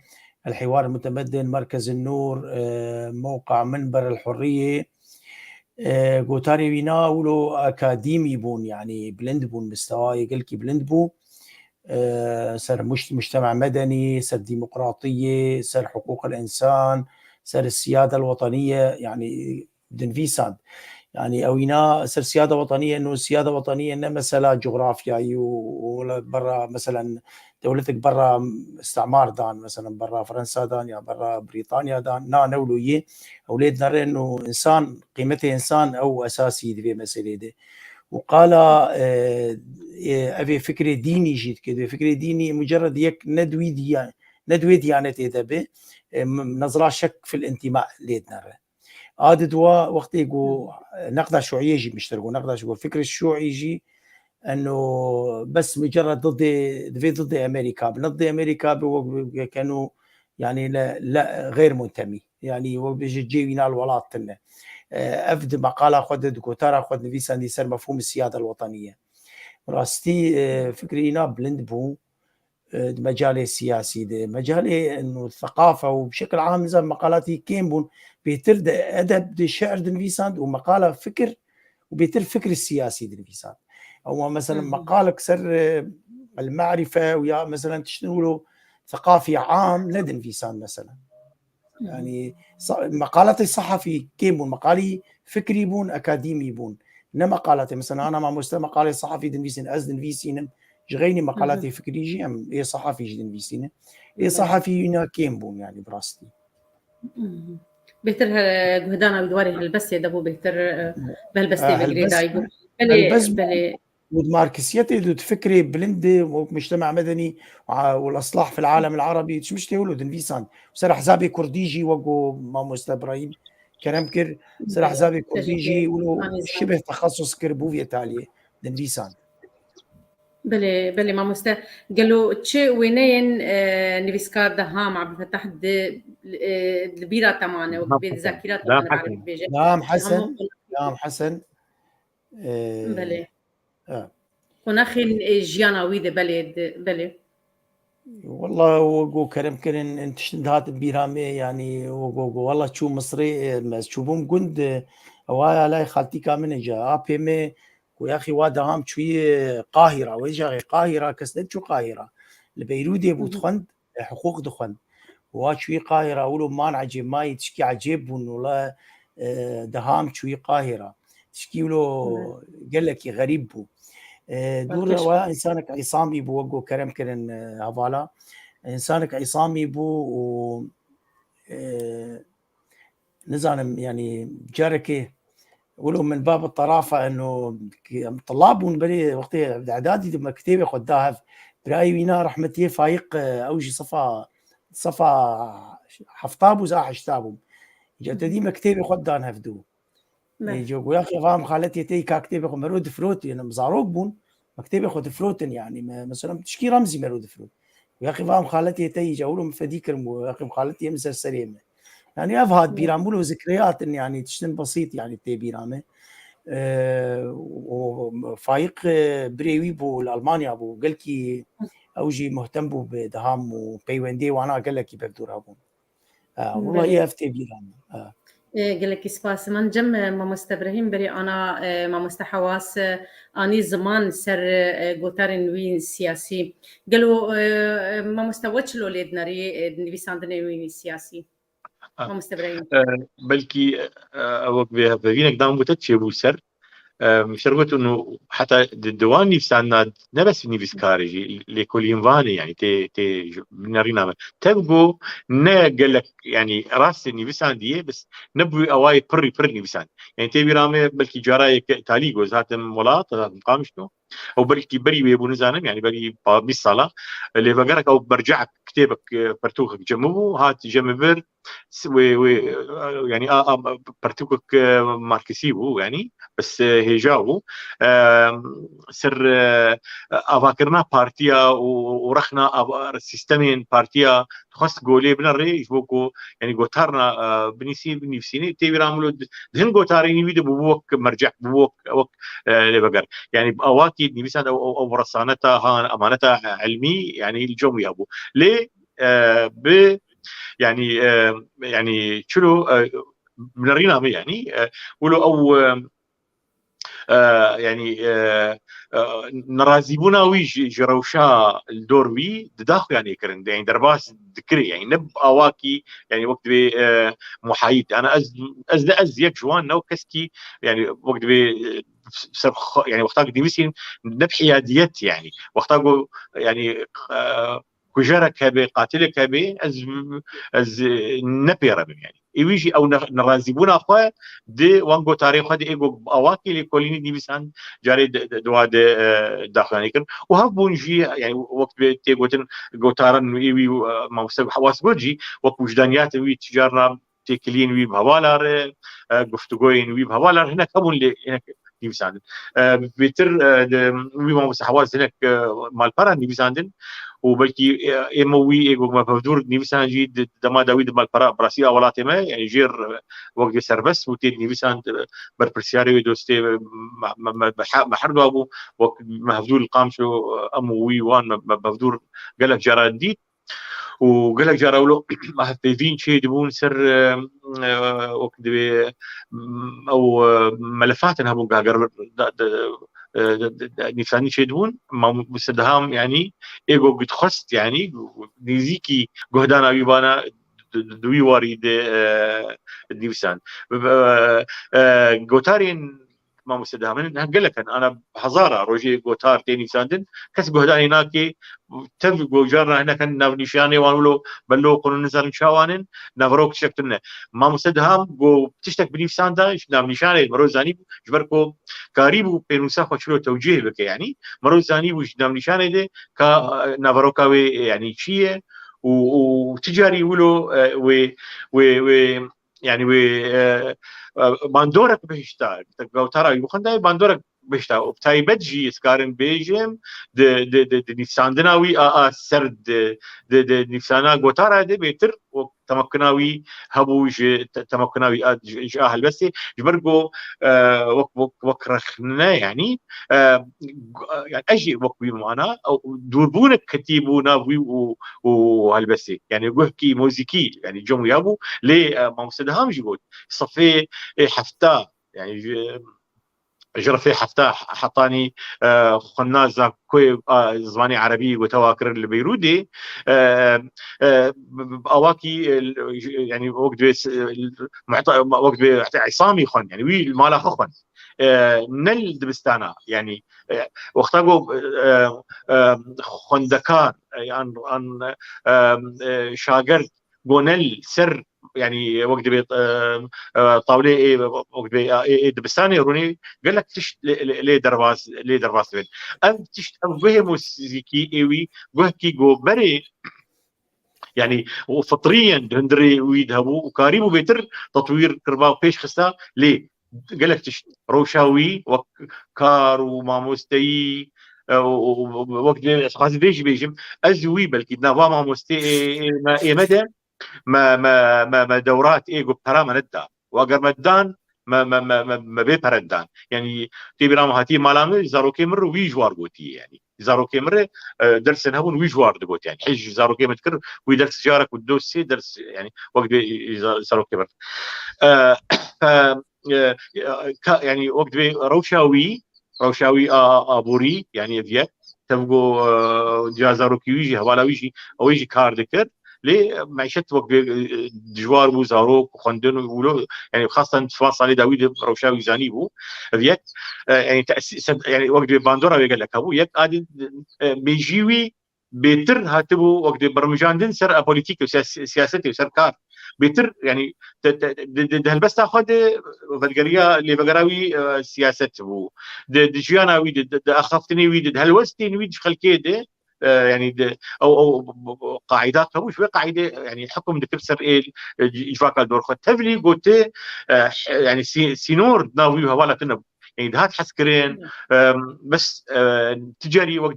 S8: الحوار المتمدن مركز النور موقع منبر الحريه جوتاري وينا ولو اكاديمي بون يعني بلند بون مستواي قلكي بلند بون سر مجتمع مدني سر ديمقراطيه سر حقوق الانسان سر السياده الوطنيه يعني دنفيساند يعني اوينا سر سياده وطنيه انه السياده وطنيه انه مساله جغرافيا ولا برا مثلا دولتك برا استعمار دان مثلا برا فرنسا دان يا برا بريطانيا دان نولويه اولادنا انه انسان قيمته انسان او اساسي في مساله دي وقال ابي فكره ديني جيت كده فكره ديني مجرد يك ندوي ديانتي دبي نظره شك في الانتماء ليتنا هذا دوا وقت يقول نقد شيوعي يجي مشتركوا نقد شو الفكر الشيوعي يجي انه بس مجرد ضد امريكا ضد امريكا كانوا يعني لا غير منتمي يعني وبيجي جينا الولات لنا افد مقاله اخذ دكتور اخذ نفيسان يصير مفهوم السياده الوطنيه راستي فكرينا بلند بو مجال السياسي ده مجال انه الثقافه وبشكل عام زي مقالاتي كيمبون بيتر ادب دي شعر دنفيسان ومقاله فكر وبيتر فكر السياسي دنفيسان او مثلا مقالك سر المعرفه ويا مثلا تشتغلوا ثقافي عام لدنفيسان مثلا يعني مقالاتي صحفي كيمون مقالي فكري بون اكاديمي بون انما مقالاتي مثلا انا مع مستوى مقالي صحفي دنفيسين از دنفيسين جغيني مقالاتي فكري جي ام اي صحفي جي دنفيسين اي صحفي هنا كيمبون يعني براستي
S2: بهتر جهدانا بدواري هالبس يدبو بهتر بهالبستي بقري دايبو بلي
S8: ودماركسيتي دو تفكري بلند ومجتمع مدني والاصلاح في العالم العربي مش تقولوا دنفيسان سر احزابي كرديجي وقو مامو ابراهيم كرمكر سر احزابي كرديجي ولو شبه تخصص كربو في ايطاليا دنفيسان
S2: بلي ما مستا قالوا تشي وينين نيفيسكار دهام عبد الفتاح البيرة تمانة وبيت ذاكرة
S8: نعم حسن
S2: بلي وناخين جيانا ويدة بلي
S8: والله وقو كرم كرن انت شندهات بيرامي يعني وقو والله تشو مصري ما تشوفهم قند هوايا لاي خالتي كامن جا ابي ويا اخي وادهم شوي قاهره ويجا قاهره كسدت شو قاهره البيرودي بوتخند حقوق دخند وشوي قاهره ولو مان عجيب ما تشكي عجيب ولا دهام شوي قاهره تشكي له قال لك غريب بو دور وانسانك عصامي بو وقو كرم كرن هفالا انسانك عصامي بو و نزانم يعني جاركي ولو من باب الطرافه انه طلاب ونبري وقت اعدادي لما كتابه خداها براي وينا رحمتي فايق اوجي صفا حفطاب وزاح اشتابهم جات دي مكتبه خدان هفدو يجو يا اخي فاهم خالتي تي كاكتبه مرود فروت انا مزاروق بون مكتبه خد فروتن يعني مثلا تشكي رمزي مرود فروت يا اخي فاهم خالتي تي جاولهم فديكر يا اخي خالتي امس السليمه يعني افهد بيرامو له ذكريات يعني تشتن بسيط يعني تي بيرامه وفايق بريوي بو المانيا بو قال كي اوجي مهتم بو بدهام وبيوندي وانا قال لك ببدور هبون والله يا افتي بيرامه
S2: قال لك سباس من جم ما مستبرهين بري انا ما مستحواس اني زمان سر قوتارن وين سياسي قالوا ما مستوتش له ليد ناري نبيساندني وين سياسي ما مستبرهين
S7: بلكي اوك بها فينك دام بتتشي بو سر شربت انه حتى الدوان نفسنا نبس نيفيس كارجي لكل ينفاني يعني تي نارينا تبقوا نا قال لك يعني راس نيفيسان دي بس نبوي اواي بري نيفيسان يعني تي بيرامي بلكي جاراي تالي جوزات مولات مقام شنو او بلكي بري ويبو نزانم يعني بري بالصلاه اللي بقرك او برجعك كتابك برتوخك جمبو هات جمبر يعني برتوخك ماركسيبو يعني بس هيجاو سر افاكرنا بارتيا ورخنا سيستمين بارتيا تخص قولي بنري يشبوكو يعني قوتارنا بنفسيني تيبي راملو دهن قوتاريني بيدو بوك مرجع بوك لبقر يعني بأواكي نبيسان او رصانتها هان امانتها علمي يعني الجوم يابو ليه ب يعني يعني شنو بنرينا يعني ولو او يعني نرازيبونا ويجي جروشا الدور وي داخل يعني كرن يعني درباس ذكري يعني نب اواكي يعني وقت بي محايد انا از يك جوان نو كسكي يعني وقت بي يعني وقتاك ديويسين نبحياديات يعني وقتاك يعني كجرك هبي قاتلك هبي از نبيرم يعني يجي او نرازيبونا اخويا دي وانجو تاريخ دي ايجو اواكي لكوليني دي بيسان جاري دواد داخلاني كن وهبون جي يعني وقت بيتي قوتن قوتارن وي ما مستوى حواس بوجي وقت وجدانيات وي تجارنا تيكلين وي بهوالار قفتقوين وي بهوالار هناك هبون اللي هناك دي بيسان بيتر وي ما مستوى حواس هناك مال برا دي بيسان وبلكي اموي ايجو ما بفدور نيفسان جيد دما داويد مال براسي اولاتي ما يعني جير وقت سربس وتي نيفسان بربرسياري دوستي محردو ابو وقت مهفدور القامشو اموي وان مهفدور قال لك جراديد وقال لك جراولو ما فين شيء دبون سر وقت او ملفات انها قاقر نفساني شيدون ما مستدهام يعني ايجو قد خست يعني نيزيكي قهدانا يبانا دوي واريد نيفسان قوتارين ما مستدهمن قال لك انا هزاره روجي قوتار تاني ساندن كس قهدان هناك تبقوا جارنا هنا كان نشاني وانولو بلو قانون نزل شاوانن نفروك شكتنا ما مستدهم جو بتشتك بنيفسان دا نشاني مروزاني جبركو قريب بينوسا خوشلو توجيه بك يعني مروزاني وش نشاني دي كا نفروكاوي يعني شيء وتجاري ولو و يعني باندورك بهشتا قوتارا يبخنداي باندورك بهشتا وبتايبت جي سكارن بيجم د نفساندناوي سرد د نفسانا قوتارا دي بيتر وتمكناوي هبوج تمكناوي اهل بس جبرقو وكرخنا يعني يعني اجي وقوي معنا او دوربونك كتيبونا وهالبسي يعني وحكي موزيكي يعني جم يابو ليه ما مستدهام جيبوت صفي حفتا يعني جرفي حفتاح حطاني خناز كوي زماني عربي وتواكر البيرودي اواكي يعني وقت عصامي خن يعني وي المالا خن نل دبستانا يعني وقتاقو خندكار عن شاقر قونل سر يعني وقت بيت طاوله وقت بيت دبستاني روني قال لك تشت ليه درباس بين ام تشت ام به موسيقي ايوي وهكي جو بري يعني وفطريا دندري ويدهبو وكاريبو بيتر تطوير كرباو بيش خستا ليه قال لك تشت روشاوي وكار وماموستي وقت اشخاص بيجم ازوي بلكي نافا ماموستي ما مدى ما دورات ايجو بترى ما ندى واقر مدان ما بيبردان يعني تيبرام هاتي مالامي زاروكي مر ويجوار قوتي يعني زاروكي مر درس هون ويجوار دقوت يعني حج زاروكي متكر ويدرس جارك ودوسي درس يعني وقت زاروكي مر يعني وقت روشاوي ابوري يعني فيك تبقوا جازاروكي ويجي هوالا ويجي او يجي كار ذكر ليه معيشة وقت جوار بو زاروك وخندن ويقولوا يعني خاصة فاص علي داوود روشاوي زاني بو فيك يعني تأسيس يعني وقت باندورا قال لك ابو يك عادي بيجيوي بيتر هاتبو وقت برمجان سر بوليتيك وسياسة وسر كار بيتر يعني هالبس تاخذ فالقريه اللي بقراوي سياسه بو جيانا ويد اخفتني ويد هالوستين ويد خلكيده يعني او قاعدات مش قاعده يعني حكم دكتور ايه اجراء الدور تفلي قلت يعني سينور ناوي هوالا كنا يعني دهات حسكرين بس تجاري وقت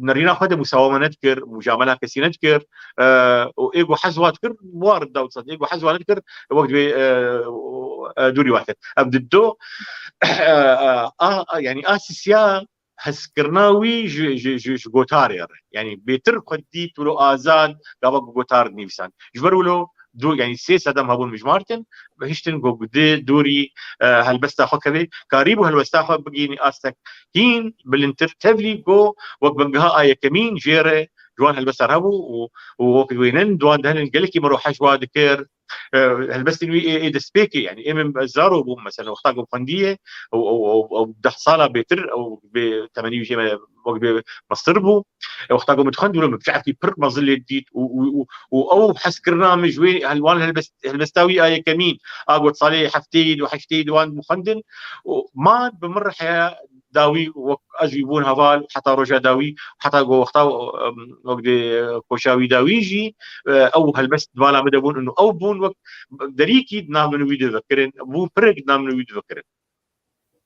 S7: نرينا خد مساومه نذكر مجامله كسي نذكر وايجو حزوه تذكر موارد داود صد ايجو حزوه نذكر وقت دوري واحد ابدو يعني اساسيا هسكرناوي جو جوتارير يعني بيتر قدي تلو ازاد قبل جوتار نيفسان جبرولو دو يعني سي سدم هابون مجمارتن بهشتن جو قدي دوري هالبستا خكبي كاريبو هالبستا خ بقيني استك هين بالانتر تفلي جو وبنقها اي كمين جيره جوان هالبستا هابو ووقت وينن دوان دهن قالكي مروح حشوا ذكر هالبس اي دسبيكي يعني ام زارو بوم مثلا وقتاقو فنديه او دحصاله بيتر او ب 80 جيم وقت مصربو وقتاقو متخندو لما بتعرفي بر مظل الديت او حسكرنا مجوي هالوان هالبستاوي اي كمين اقعد صالي حفتيد وحشتيد وان مخندن ما بمر حياه داوي واجيبون هفال حتى رجا داوي حتى وقتا وقت كوشاوي داويجي او هالبس دوالا مدبون انه او بون وقت دريكي نام من ويدو ذكرن بون برق نام من ويدو ذكرن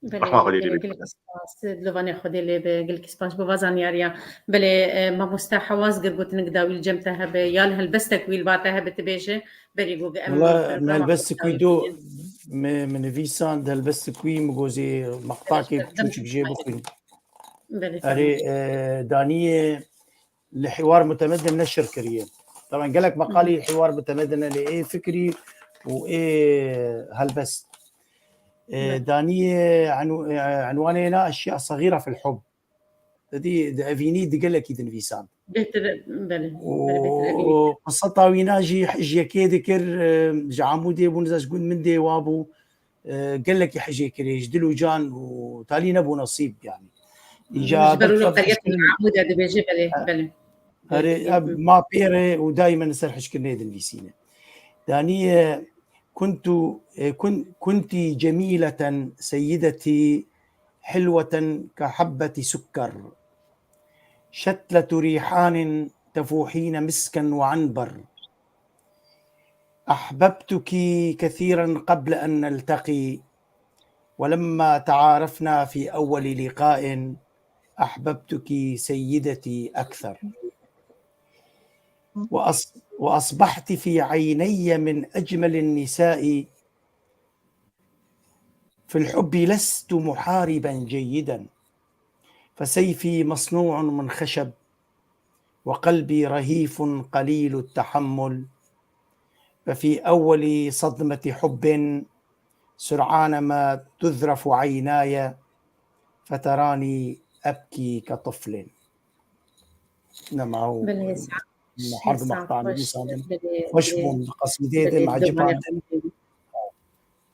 S2: بله گلک اسپاس دلوانی خودی لی به گلک اسپاس بوازان یاریا بله ما مستحواز گرگوت نقداوی الجمتها به یال هالبستك ويل باتها بتبيجه بري جوج
S8: والله من هالبستك ويدو من فيسان ده هالبستك وي مجوزي مقطعك بتشوف جيبه كل أري دانية لحوار متمدن نشر كريم طبعا قالك مقالي حوار متمدن لإيه فكري وإيه هالبست دانية عنواننا أشياء صغيرة في الحب دي أفيني دي قالك يدن فيسان وقصتها ويناجي حجي كي ذكر جعمودي بونزاج قول من دي وابو قال لك يحجي كري يجدلو جان وتالي نبو نصيب يعني
S2: جبروا له قرية عمودة دي بيجي بلي
S8: ما بيري ودائما نسرحش كرني دن فيسينة دانية كنت جميلة سيدتي حلوة كحبة سكر شتلة ريحان تفوحين مسكا وعنبر أحببتك كثيرا قبل أن نلتقي ولما تعارفنا في أول لقاء أحببتك سيدتي أكثر وأصبحت في عيني من أجمل النساء في الحب لست محاربا جيدا فسيفي مصنوع من خشب وقلبي رهيف قليل التحمل ففي أول صدمة حب سرعان ما تذرف عيناي فتراني أبكي كطفل. نمعو
S2: بلي ساعة
S8: حرف
S2: ساعة
S8: مقطع
S2: خوش
S8: نویساندن
S2: بلي
S8: خوش
S2: بلي
S8: بوم قصیده
S2: بلي
S8: معجب
S2: الدواني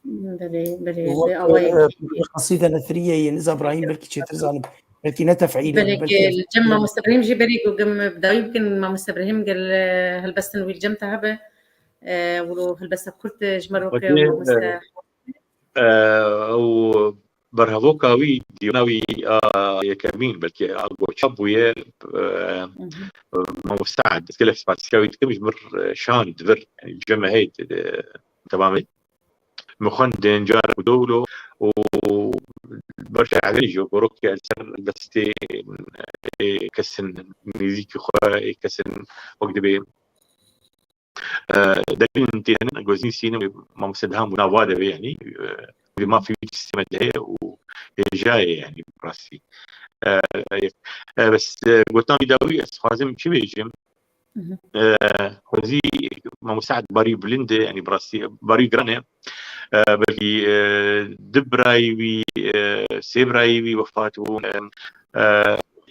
S8: عندن
S2: بلي أواي
S8: قصيدة نثرية ينزا إبراهيم بلكي تشي ترزان بلكي نتفعيلة
S2: بلك الجمة مستبرهيم جي بريق وقم بدأ يمكن ما مستبرهيم قال هلبست نوي الجم تهبه ولو هلبست كرت جمروك وما مست
S7: او برهوكاوي ديوناوي يكمين بلكي اغو شابويه مستعد تكلف باسكاوي تكمش مر شان دفر يعني الجمع هي تماما مخندن جار ودولو وبرجع عليه جو بروك السر بس كسن ميزيك خا كسن وقت بي دليل انتي انا جوزين سينا ما مسدهم نوادة يعني ما في سيستم هي وجاي يعني براسي بس قلت داوي لازم شو بيجم وزي ما مساعد باري بلند يعني براسي باري جرانه بلكي دبرايوي سيبرايوي وفاته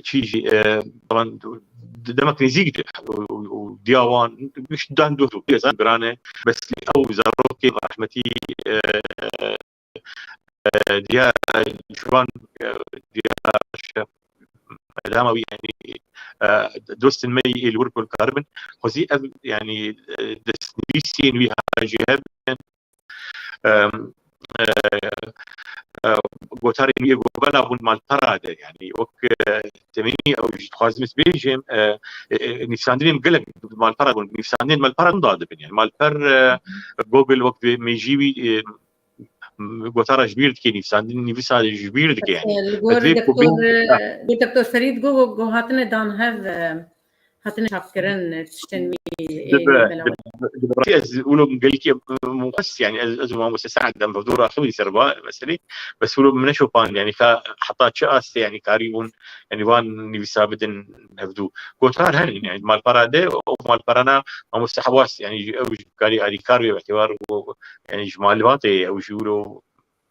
S7: شيء طبعا دمك نزيج ودياوان مش دان دوتو زان جرانه بس او زاروكي رحمتي ديا جوان ديا داموي يعني دوست المي الورك والكاربن وزي يعني دسنيسين ويها جهاب قوتاري ميغو بلا هون مال برادة يعني وك تمني او خوازمس بيجم نفساندين مقلق مال برادة نفساندين مال برادة ضاد يعني مال بر جوجل وقت ميجيوي قوتارا جبيرت كي نفساندين نفسا جبيرت يعني
S2: دكتور فريد جو هاتنا دان هاف هاتنا شابكرن تشتنمي
S7: دبرتي ولو مقلكي مقص يعني ازما مساعد دم فدورا خوي سربا مثلي بس ولو من شوفان يعني حطات شاس يعني كاريون يعني وان نفسا بدن هفدو قوتار هن يعني مال براده او مال برانا مستحواس يعني او كاري كاري باعتبار يعني جمال باطي او يقولوا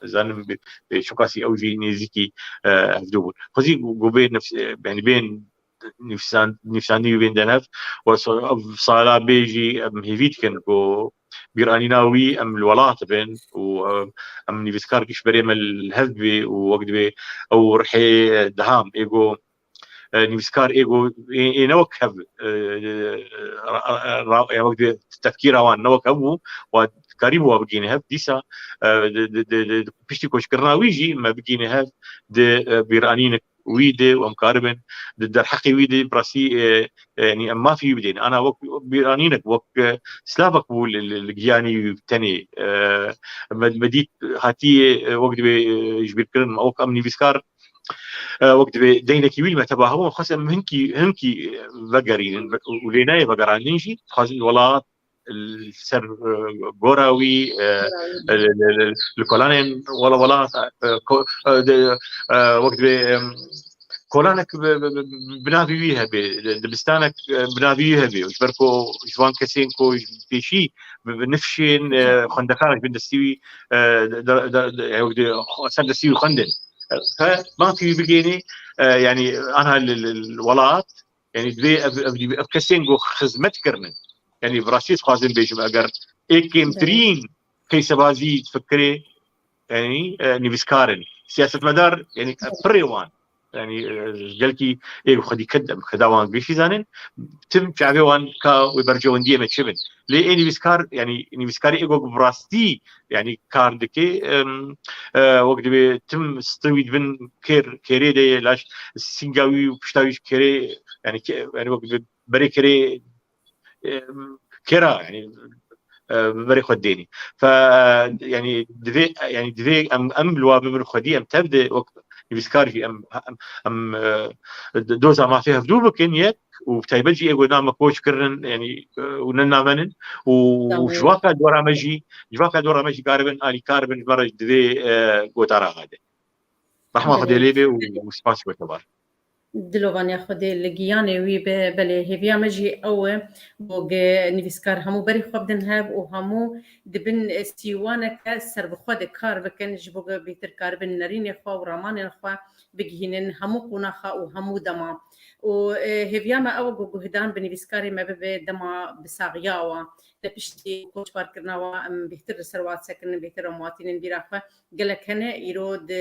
S7: زان بشكاسي او جي نيزيكي هفدو خذي بين نفس يعني بين نفساني بين دنف وصالا بيجي هيفيت كان جو بيرانيناوي ام الولاط بين وام نيفسكار كيش بريم الهذبي ووقت بي او رحي دهام ايجو نيفسكار ايجو نوك هب وقت التفكير اوان نوك هبو وقريب وبقينا هب ديسا بيشتي كوش كرناويجي ما بقينا هب بيرانينك ويدي ومقاربن ضد الحقي ويدي براسي يعني ما في بدين انا وك بيرانينك وك سلافك بول الجياني تاني مديت هاتي وقت يجبر كرن او امني فيسكار وقت دينك ويل ما تباهو خاصه هنكي بقرين وليناي بقرانينجي خاص الولاد السر غوراوي الكولانين ولا وقت كولانك بنافيها دبستانك بنافيها وجبركو جوان كاسينكو بيشي بنفشين خندقانك بندستيوي سندستيوي خندن فما في بقيني يعني انا الولات يعني بدي ابكسينكو خزمت كرنن يعني براسيس خازن بيجم اگر ايكيم ترين كيس بازي تفكري يعني نيفسكارن سياسه مدار يعني بريوان يعني جلكي ايه خدي كدم خداوان بيشي زانن تم شعبيوان كا ويبرجون دي متشبن ليه نيفسكار يعني نيفسكاري ايجو براستي يعني كاردكي وقت تم ستويد بن كيري دي لاش سينغاوي وبشتاويش كيري يعني وقت بري كيري كرا يعني بري خديني ف يعني دفي ام الواب من خدي ام تبدا وقت بيسكارجي ام دوزا ما فيها فدوبك يك وبتايبجي يقول نعم كوش كرن يعني وننا منن وجواكا دورا مجي كاربن الي كاربن برج دفي غوتارا غاده رحمه خدي ليبي وسباس كبار
S2: دلوان ياخد الجياني وي بله هيفيا مجي أو بوج نفسكار همو بري خوب دنهاب وهمو دبن سيوانا كسر بخود كار بكن جبوج بيتر كار بن نرين خوا ورامان خوا بجهنن همو قنا خا وهمو دما وهيفيا ما أو جهدان بنفسكاري ما بدما بساغياوا لبشتي كوش باركرنا أم بيتر سروات سكن بيتر مواتين بيراخوا قالك هنا يرود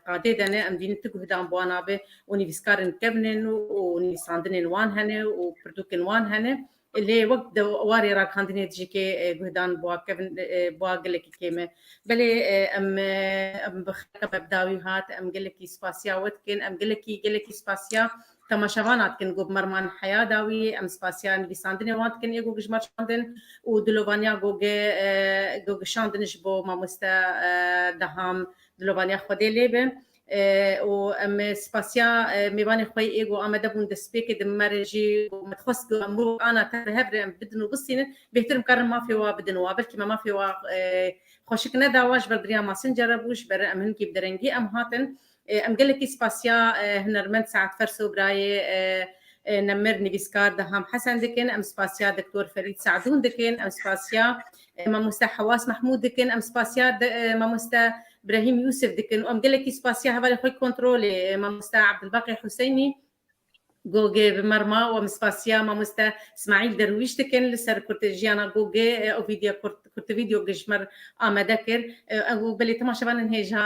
S2: قادة أم دين تجهدان بوانا به ونفسكارن كبنن ونساندن وان هنه وبردوكن وان هنه اللي وقت واري راك هاندني تجيكي جهدان بوا كبن بوا قلك كيمه بلي ام بخلق مبداوي هات ام قلك سباسيا وتكن ام قلك سباسيا تماشاوانات كن جوب مرمان حياة داوي ام سباسيا نفساندن وان كن يجو جمر شاندن ودلوفانيا جوج شاندن جبو ما مستا دهام دلوفانيا خدي ليبه وام سباسيا ميباني خوي ايغو امدا بون دسبيك دمرجي ومتخص امرو انا تهبر بدنو بصين بيحترم كرم ما في وابدنو بلكي ما في وا خوشكنا داواش بردريا ما سنجربوش بر امن كي بدرنجي ام هاتن ام قال لك سباسيا هنرمن ساعه فرسو براي نمر نيفسكار دهام حسن دكن ام سباسيا دكتور فريد سعدون دكن ام سباسيا ما مستا حواس محمود دكن ام سباسيا ما مستا ابراهيم يوسف دكن وام قال لك سباسيا هذا خوي كنترولي ما مستا عبد الباقي حسيني جوجي بمرمى ومسباسيا ما مستا اسماعيل درويش دكن لسر كرت جيانا جوجي او فيديو كرت فيديو جشمر ذكر او بلي تماشا بان هيجا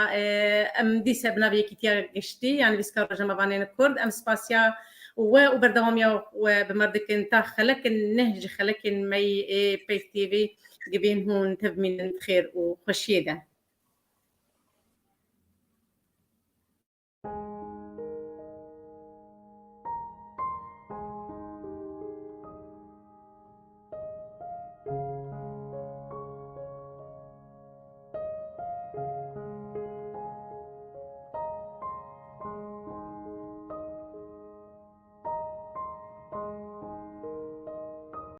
S2: ام دي سبنا بيكيتيا جشتي يعني بسكار جما بان الكرد ام سباسيا وبردهم يا وبمردكن تا خلك النهج خلك مي بي تي في جبين هون تبمين خير وخشيده